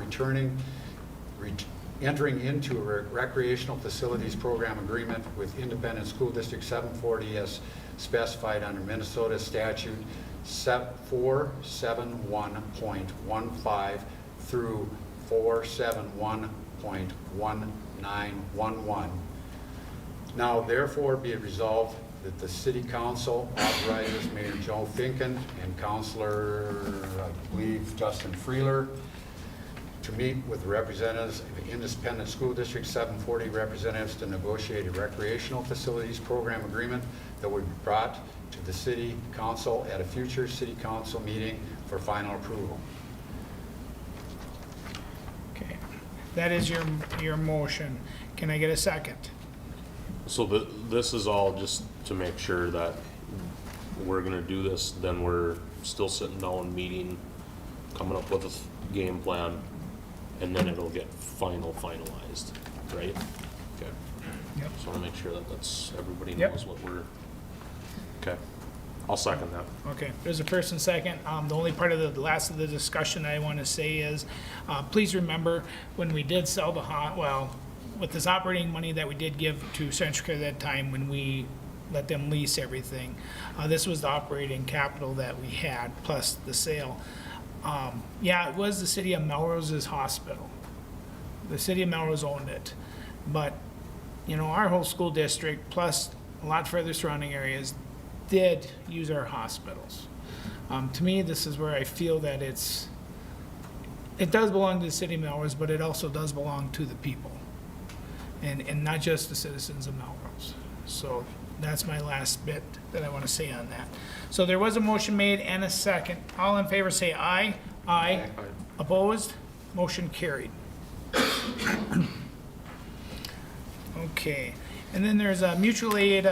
entering into a recreational facilities program agreement with Independent School District 740 as specified under Minnesota statute 471.15 through 471.1911. Now therefore be it resolved that the City Council authorizes Mayor Joe Finken and Councilor, I believe, Justin Freeler to meet with representatives of the Independent School District 740 representatives to negotiate a recreational facilities program agreement that would be brought to the City Council at a future City Council meeting for final approval. Okay, that is your motion. Can I get a second? So this is all just to make sure that we're gonna do this, then we're still sitting down, meeting, coming up with a game plan, and then it'll get finalized, right? Okay. Yep. Just wanna make sure that everybody Yep. knows what we're, okay. I'll second that. Okay, there's a first and second. The only part of the last of the discussion I want to say is, please remember, when we did sell with this operating money that we did give to Centrica at that time, when we let them lease everything, this was the operating capital that we had, plus the sale. Yeah, it was the city of Melrose's hospital. The city of Melrose owned it. But, our whole school district, plus a lot further surrounding areas, did use our hospitals. To me, this is where I feel that it does belong to the city of Melrose, but it also does belong to the people. And not just the citizens of Melrose. So that's my last bit that I want to say on that. So there was a motion made and a second. All in favor say aye. Aye. Opposed? Motion carried. Okay. And then there's a mutual aid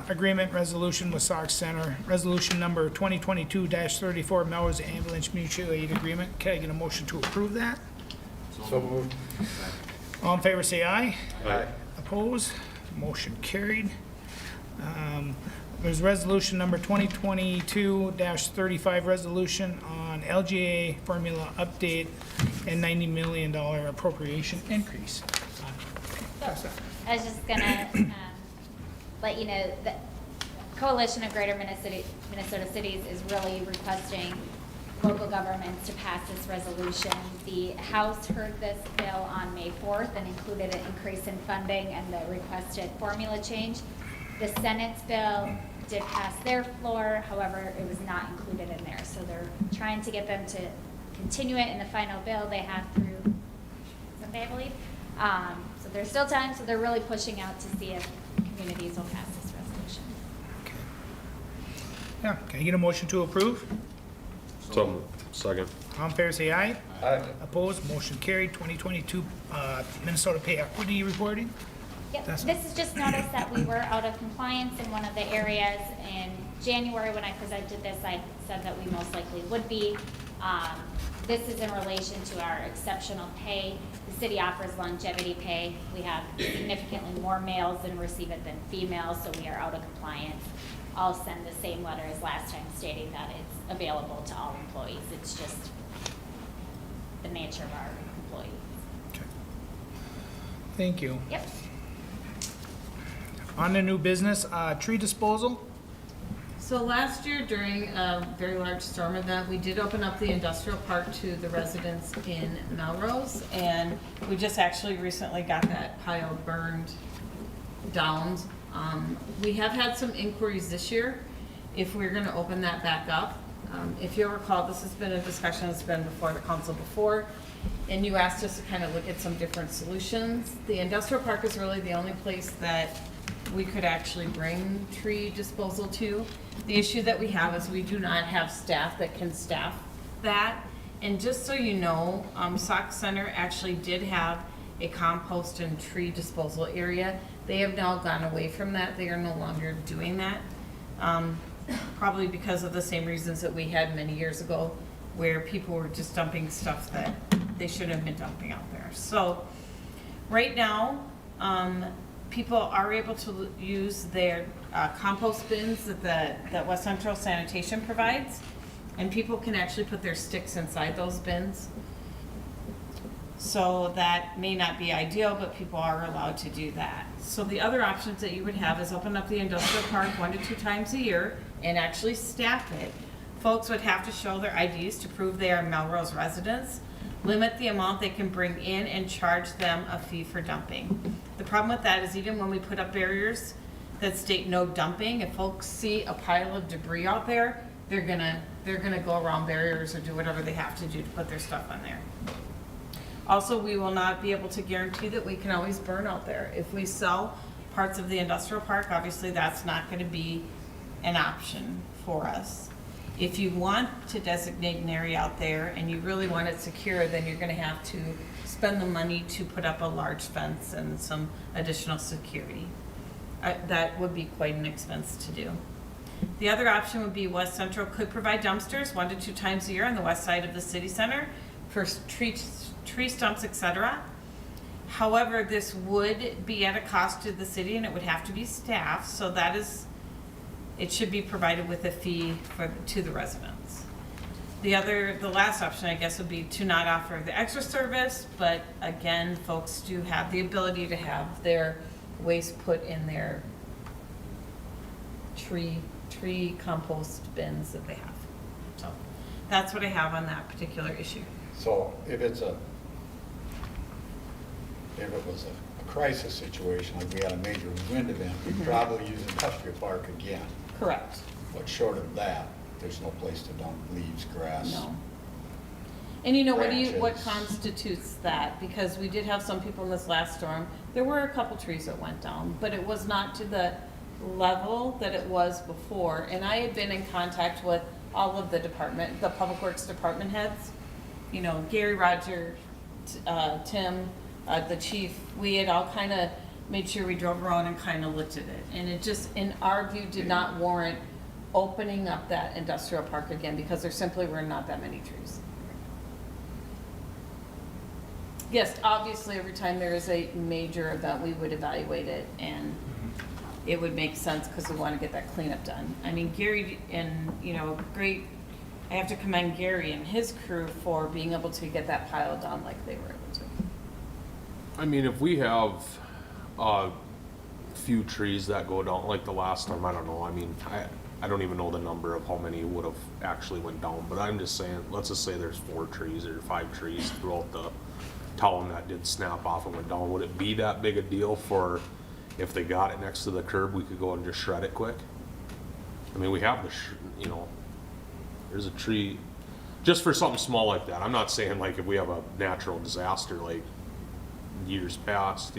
agreement resolution with Sauk Center, resolution number 2022-34, Melrose Ambulance Mutual Aid Agreement. Can I get a motion to approve that? So moved. All in favor say aye. Aye. Opposed? Motion carried. There's resolution number 2022-35, resolution on LGA formula update and $90 million appropriation increase. So, I was just gonna let you know that Coalition of Greater Minnesota Cities is really requesting local governments to pass this resolution. The House heard this bill on May 4th and included an increase in funding and the requested formula change. The Senate's bill did pass their floor, however, it was not included in there. So they're trying to get them to continue it in the final bill they have through Sunday, I believe. So there's still time, so they're really pushing out to see if communities will pass this resolution. Yeah, can I get a motion to approve? So, second. All in favor, say aye. Aye. Opposed, motion carried. 2022 Minnesota Pay Equity Reporting. Yep, That's- this is just notice that we were out of compliance in one of the areas. In January, when I presented this, I said that we most likely would be. This is in relation to our exceptional pay. The city offers longevity pay. We have significantly more males than receive it than females, so we are out of compliance. I'll send the same letter as last time stating that it's available to all employees. It's just the nature of our employees. Okay. Thank you. Yep. On to new business, tree disposal. So last year during a very large storm event, we did open up the industrial park to the residents in Melrose. And we just actually recently got that pile burned down. We have had some inquiries this year if we're gonna open that back up. If you'll recall, this has been a discussion that's been before the council before. And you asked us to kind of look at some different solutions. The industrial park is really the only place that we could actually bring tree disposal to. The issue that we have is we do not have staff that can staff that. And just so you know, Sauk Center actually did have a compost and tree disposal area. They have now gone away from that. They are no longer doing that. Probably because of the same reasons that we had many years ago, where people were just dumping stuff that they shouldn't have been dumping out there. So right now, people are able to use their compost bins that West Central Sanitation provides, and people can actually put their sticks inside those bins. So that may not be ideal, but people are allowed to do that. So the other options that you would have is open up the industrial park 1 to 2 times a year and actually staff it. Folks would have to show their IDs to prove they are Melrose residents, limit the amount they can bring in, and charge them a fee for dumping. The problem with that is even when we put up barriers that state no dumping, if folks see a pile of debris out there, they're gonna go around barriers or do whatever they have to do to put their stuff on there. Also, we will not be able to guarantee that we can always burn out there. If we sell parts of the industrial park, obviously that's not gonna be an option for us. If you want to designate an area out there and you really want it secure, then you're gonna have to spend the money to put up a large fence and some additional security. That would be quite an expense to do. The other option would be West Central could provide dumpsters 1 to 2 times a year on the west side of the city center for tree stumps, etc. However, this would be at a cost to the city and it would have to be staffed, so that is, it should be provided with a fee to the residents. The last option, I guess, would be to not offer the extra service, but again, folks do have the ability to have their waste put in their tree compost bins that they have. So that's what I have on that particular issue. So if it was a crisis situation, like we had a major wind event, we'd probably use industrial park again. Correct. But short of that, there's no place to dump leaves, grass. No. And you know, what Branches. constitutes that? Because we did have some people in this last storm, there were a couple trees that went down, but it was not to the level that it was before. And I had been in contact with all of the Public Works department heads. You know, Gary, Roger, Tim, the chief, we had all kind of made sure we drove around and kind of looked at it. And it just, in our view, did not warrant opening up that industrial park again because there simply were not that many trees. Yes, obviously, every time there is a major event, we would evaluate it and it would make sense because we want to get that cleanup done. I mean, Gary and, I have to commend Gary and his crew for being able to get that pile down like they were able to. I mean, if we have a few trees that go down, like the last time, I don't know, I mean, I don't even know the number of how many would have actually went down, but I'm just saying, let's just say there's 4 trees or 5 trees throughout the town that did snap off and went down. Would it be that big a deal for if they got it next to the curb, we could go and just shred it quick. I mean, we have there's a tree, just for something small like that. I'm not saying like if we have a natural disaster like years past,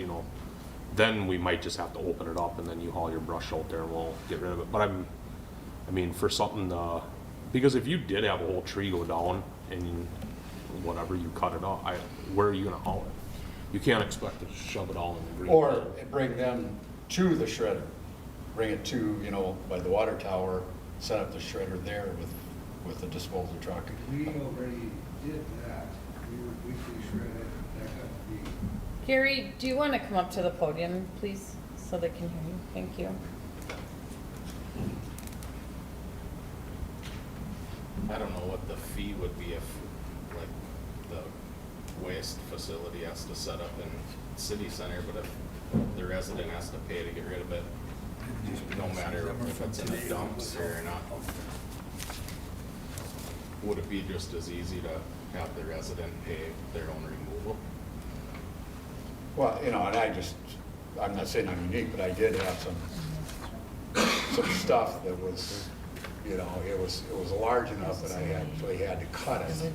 then we might just have to open it up and then you haul your brush out there and we'll get rid of it. But I mean, for something, because if you did have a whole tree go down and whatever, you cut it off, where are you gonna haul it? You can't expect to shove it all in the green. Or bring them to the shredder. Bring it to, by the water tower, set up the shredder there with the disposal truck. We already did that. We were weekly shredded, that got to be. Gary, do you want to come up to the podium, please, so they can hear you? Thank you. I don't know what the fee would be if, like, the waste facility has to set up in city center, but if the resident has to pay to get rid of it, no matter if it's in a dumpster or not, would it be just as easy to have the resident pay their own removal? Well, and I'm not saying I'm unique, but I did have some stuff that was, it was large enough that I actually had to cut it.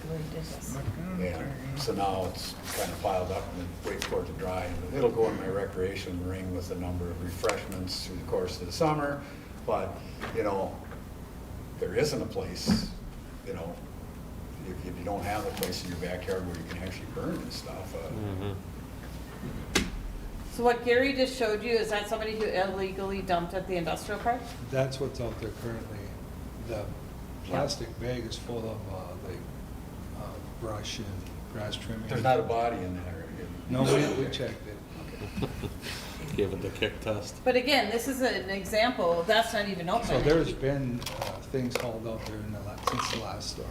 And so now it's kind of piled up and wait for it to dry. And it'll go in my recreation ring with a number of refreshments through the course of the summer. But, there isn't a place, if you don't have a place in your backyard where you can actually burn this stuff. So what Gary just showed you, is that somebody who illegally dumped at the industrial park? That's what's out there currently. The plastic bag is full of brush and grass trimming. There's not a body in there. No, we checked it. Give it the kick test. But again, this is an example, that's not even open. So there's been things hauled out there since the last storm.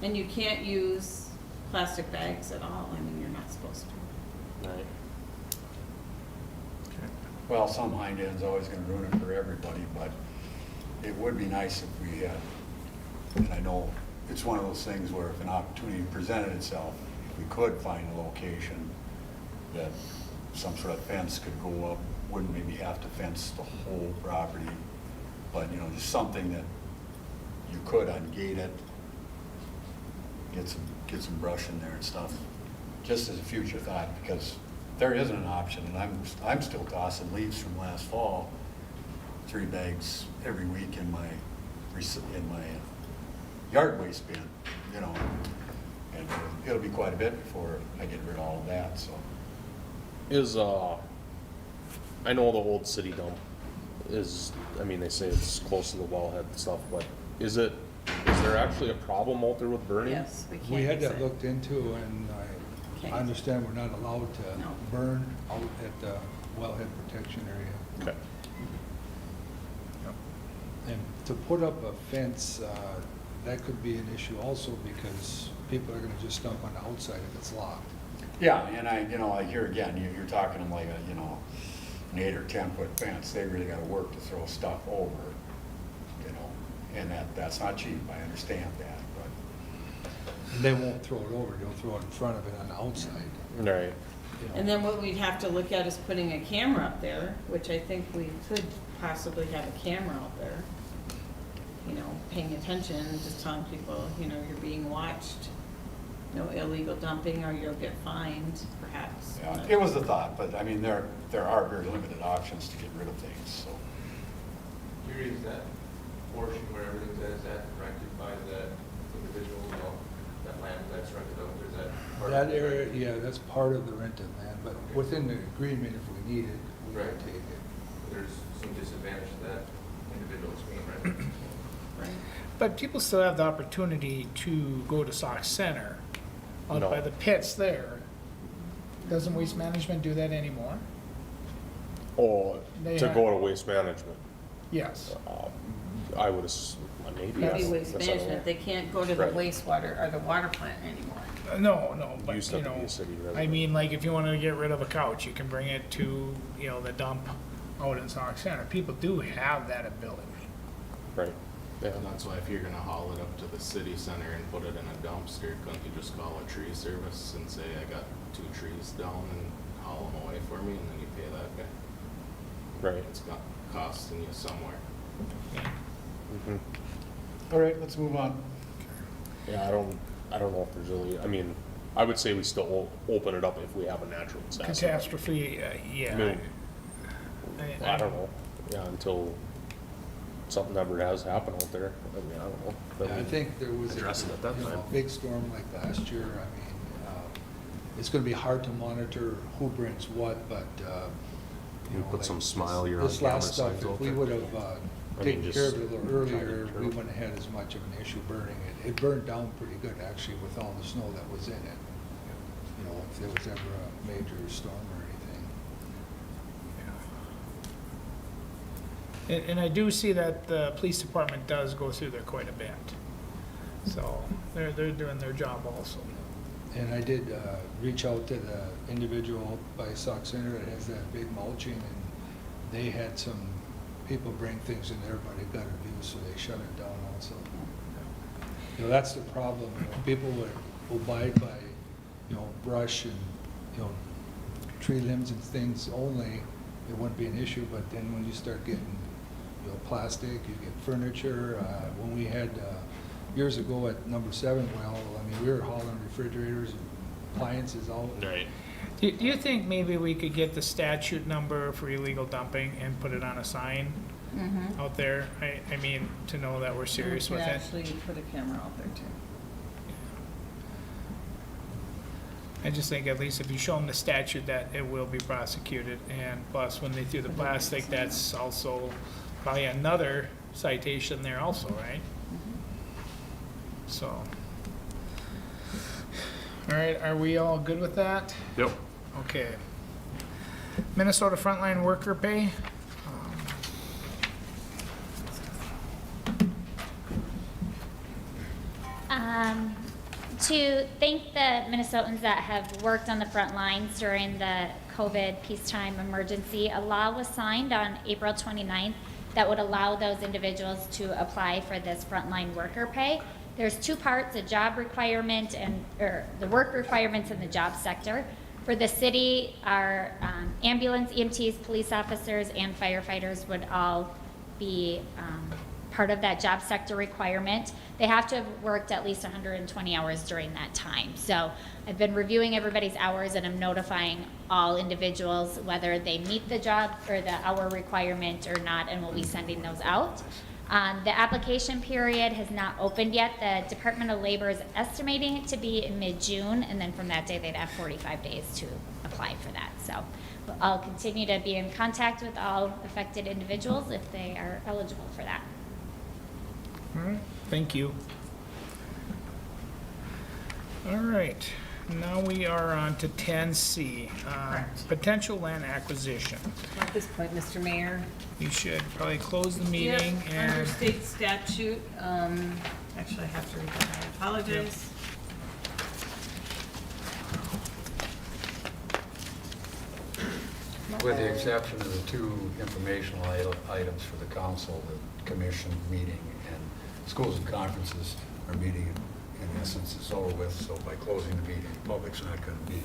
And you can't use plastic bags at all, I mean, you're not supposed to. Right. Well, some hind end's always gonna ruin it for everybody, but it would be nice if we had, and I know it's one of those things where if an opportunity presented itself, if we could find a location that some sort of fence could go up, wouldn't maybe have to fence the whole property, but, just something that you could ungate it, get some brush in there and stuff, just as a future thought, because there isn't an option, and I'm still tossing leaves from last fall, 3 bags every week in my yard waste bin, and it'll be quite a bit before I get rid of all of that, so. I know the old city dump is, they say it's close to the wellhead and stuff, but is there actually a problem out there with burning? Yes, we can't We had use that it. looked into, and Can't I use understand we're not allowed to No. burn out at the wellhead protection area. Okay. And to put up a fence, that could be an issue also because people are gonna just dump on the outside if it's locked. Yeah, and I hear again, you're talking like an 8 or 10 foot fence, they really gotta work to throw stuff over, and that's not cheap, I understand that, but. And they won't throw it over, they'll throw it in front of it on the outside. Right. And then what we'd have to look at is putting a camera up there, which I think we could possibly have a camera out there. Paying attention, just telling people, you're being watched. No illegal dumping or you'll get fined, perhaps. Yeah, it was a thought, but there are very limited options to get rid of things, so. Gary, is that portion where everything's at, is that rented by the individual, that land that's rented out, or is that part of That the area, rent? yeah, that's part of the rented land, but within the agreement, if we need it, we can Right. take it. There's some disadvantage to that individual that's being rented. Right. But people still have the opportunity to go to Sauk Center, out No. by the pits there. Doesn't Waste Management do that anymore? Oh, They to have- go to waste management, Yes. I would maybe. Maybe yes. waste That's what I management, they can't go to the Right. wastewater or the water plant anymore. No, but Used to be a city I resident. mean, like if you wanted to get rid of a couch, you can bring it to, the dump out in Sauk Center. People do have that ability. Right. Yeah. And that's why if you're gonna haul it up to the city center and put it in a dumpster, couldn't you just call a tree service and say, I got 2 trees down and haul them away for me, and then you pay that guy? Right. It's got costing you somewhere. All right, let's move on. Yeah, I don't know if there's really, I mean, I would say we still open it up if we have a natural disaster. Catastrophe, yeah. I mean, I don't know, yeah, until something ever has happened out there, I mean, I don't know. Then Yeah, I we think there was address it at that time. a big storm like last year. I mean, it's gonna be hard to monitor who brings what, but, you We know, put like some this- smile your This on-camera last stuff, signs if out we there. would have I taken mean, care of just it a little try to earlier, deter we them. wouldn't have had as much of an issue burning it. It burned down pretty good, actually, with all the snow that was in it. You know, if there was ever a major storm or anything. And I do see that the police department does go through there quite a bit. So they're doing their job also. And I did reach out to the individual by Sauk Center that has that big mulching, and they had some people bring things in there, but it got abused, so they shut it down also. You know, that's the problem, you know, people will abide by, you know, brush and, you know, tree limbs and things only, it wouldn't be an issue, but then when you start getting, you know, plastic, you get furniture, when we had, years ago at number 7, well, I mean, we were hauling refrigerators and appliances out. Right. Do you think maybe we could get the statute number for illegal dumping and put it on a sign out there? I mean, to know that we're serious with We could it. actually put a camera out there too. I just think at least if you show them the statute that it will be prosecuted, and plus when they threw the plastic, that's also probably another citation there also, right? So, all right, are we all good with that? Yep. Okay. Minnesota frontline worker pay. To thank the Minnesotans that have worked on the front lines during the COVID peacetime emergency, a law was signed on April 29th that would allow those individuals to apply for this frontline worker pay. There's two parts, a job requirement or the work requirements in the job sector. For the city, our ambulance, EMTs, police officers, and firefighters would all be part of that job sector requirement. They have to have worked at least 120 hours during that time. So I've been reviewing everybody's hours, and I'm notifying all individuals whether they meet the job or the hour requirement or not, and we'll be sending those out. The application period has not opened yet. The Department of Labor is estimating it to be in mid-June, and then from that day, they'd have 45 days to apply for that. So I'll continue to be in contact with all affected individuals if they are eligible for that. All right, thank you. All right, now we are on to 10C, Correct. potential land acquisition. At this point, Mr. Mayor. You should probably close the meeting Yep, under and, state statute, actually I have to read that, I apologize. With the exception of the 2 informational items for the council, the commission meeting and schools and conferences are meeting in essence is over with, so by closing the meeting, the public's not going to be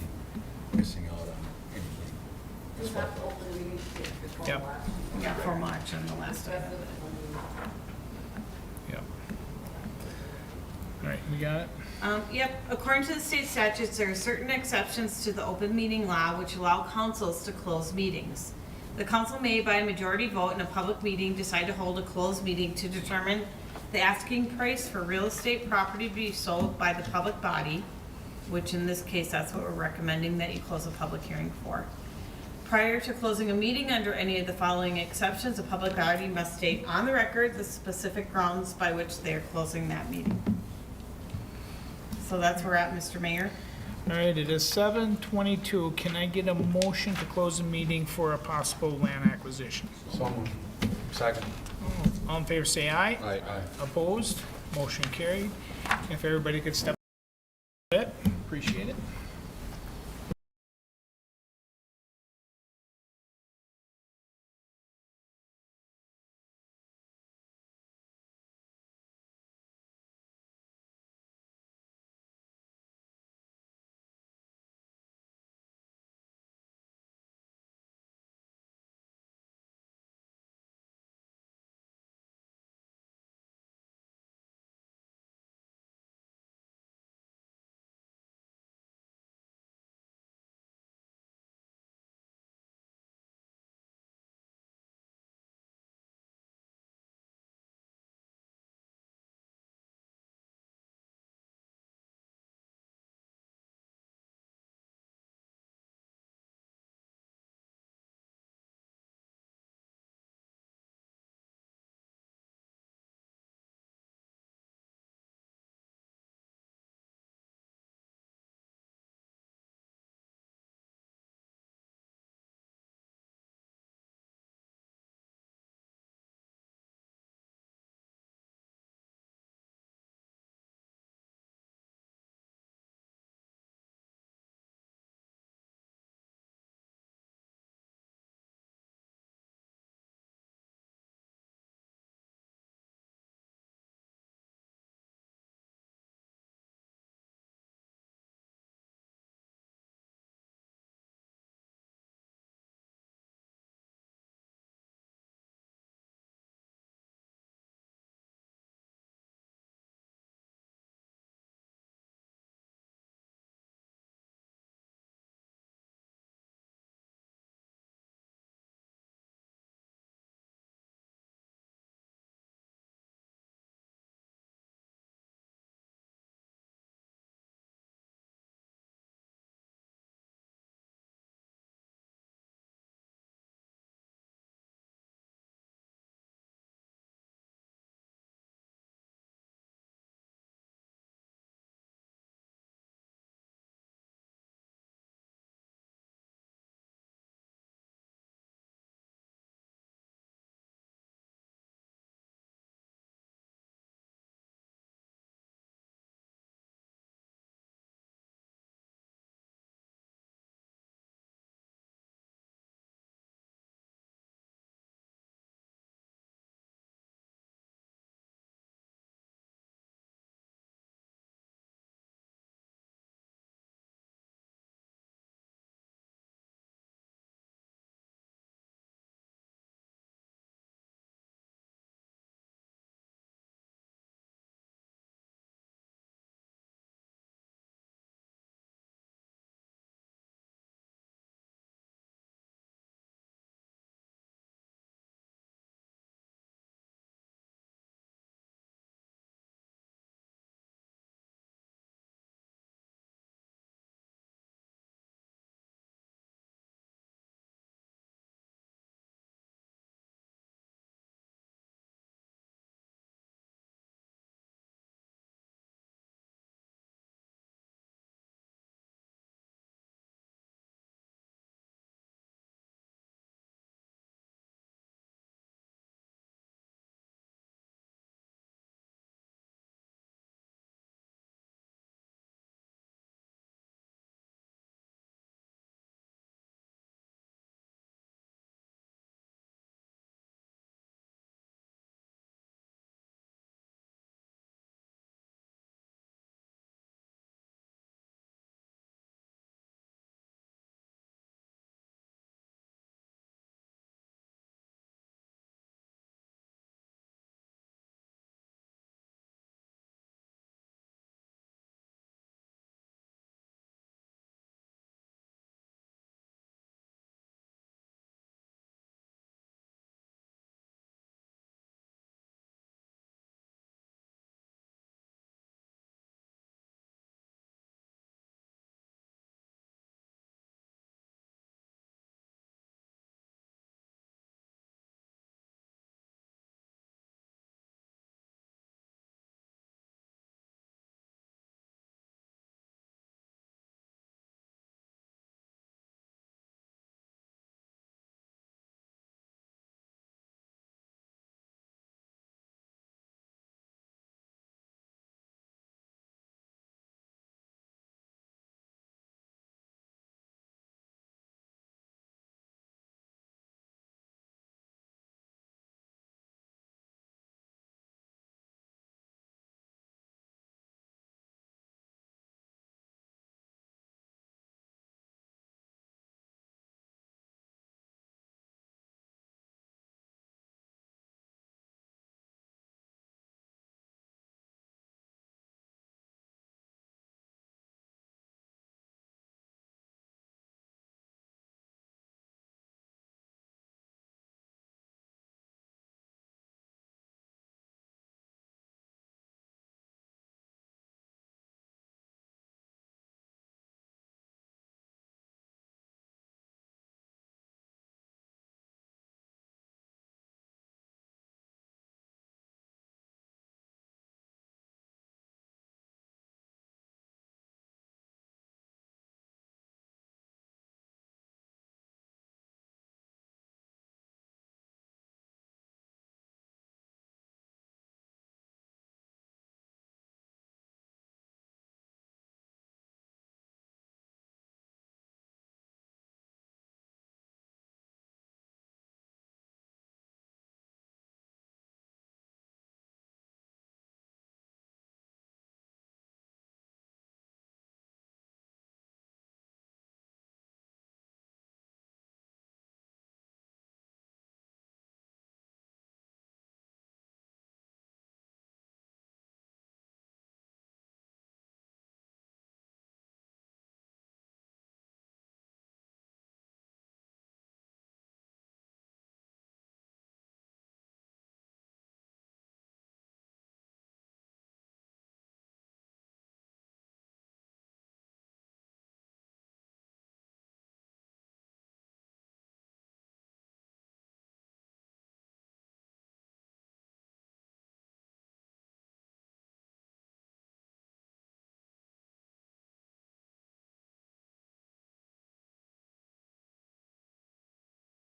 missing out on anything. We have to open the meeting before Yep. March. Yeah, for March on the last item. yep. All right, we got it? Yep, according to the state statutes, there are certain exceptions to the open meeting law which allow councils to close meetings. The council may, by a majority vote in a public meeting, decide to hold a closed meeting to determine the asking price for real estate property to be sold by the public body, which in this case, that's what we're recommending that you close a public hearing for. Prior to closing a meeting under any of the following exceptions, a public body must state on the record the specific grounds by which they are closing that meeting. So that's where we're at, Mr. Mayor. All right, it is 7:22. Can I get a motion to close the meeting for a possible land acquisition? So moved. Second. All in favor, say aye. Aye. Opposed? Motion carried. If everybody could step a bit, appreciate it.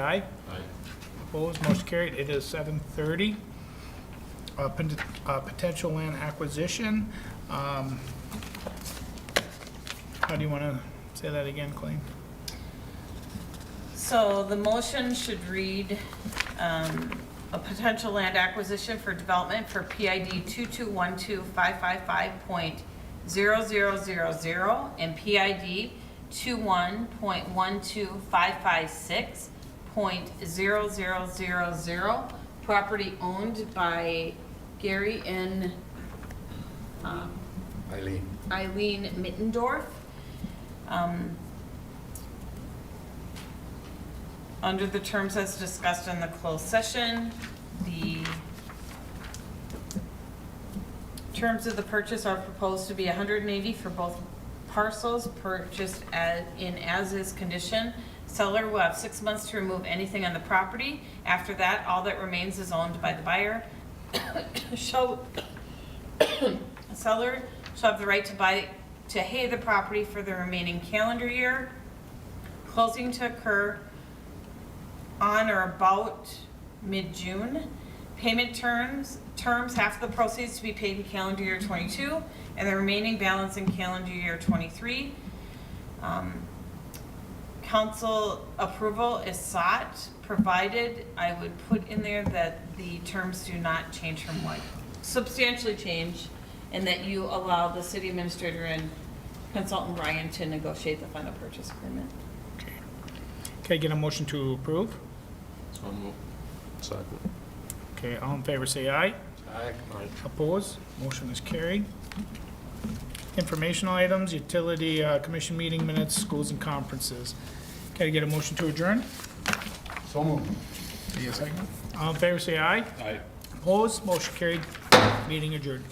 Aye. Opposed, motion carried. It is 7:30. Potential land acquisition. How do you want to say that again, Colleen? So the motion should read, a potential land acquisition for development for PID 2212.555.0000 and PID 21.12556.0000, property owned by Gary and Eileen Mittendorf. Under the terms as discussed in the closed session, the terms of the purchase are proposed to be $180 for both parcels purchased in as-is condition. Seller will have 6 months to remove anything on the property. After that, all that remains is owned by the buyer. Seller shall have the right to hay the property for the remaining calendar year. Closing to occur on or about mid-June. Payment terms, half the proceeds to be paid in calendar year 22 and the remaining balance in calendar year 23. Council approval is sought, provided I would put in there that the terms do not change from what, substantially change, and that you allow the city administrator and consultant Ryan to negotiate the final purchase agreement. Okay, get a motion to approve? So moved. Second. Okay, all in favor say aye. Aye. Opposed? Motion is carried. Informational items, utility commission meeting minutes, schools and conferences. Can I get a motion to adjourn? So moved. See a second. All in favor say aye. Aye. Opposed? Motion carried. Meeting adjourned.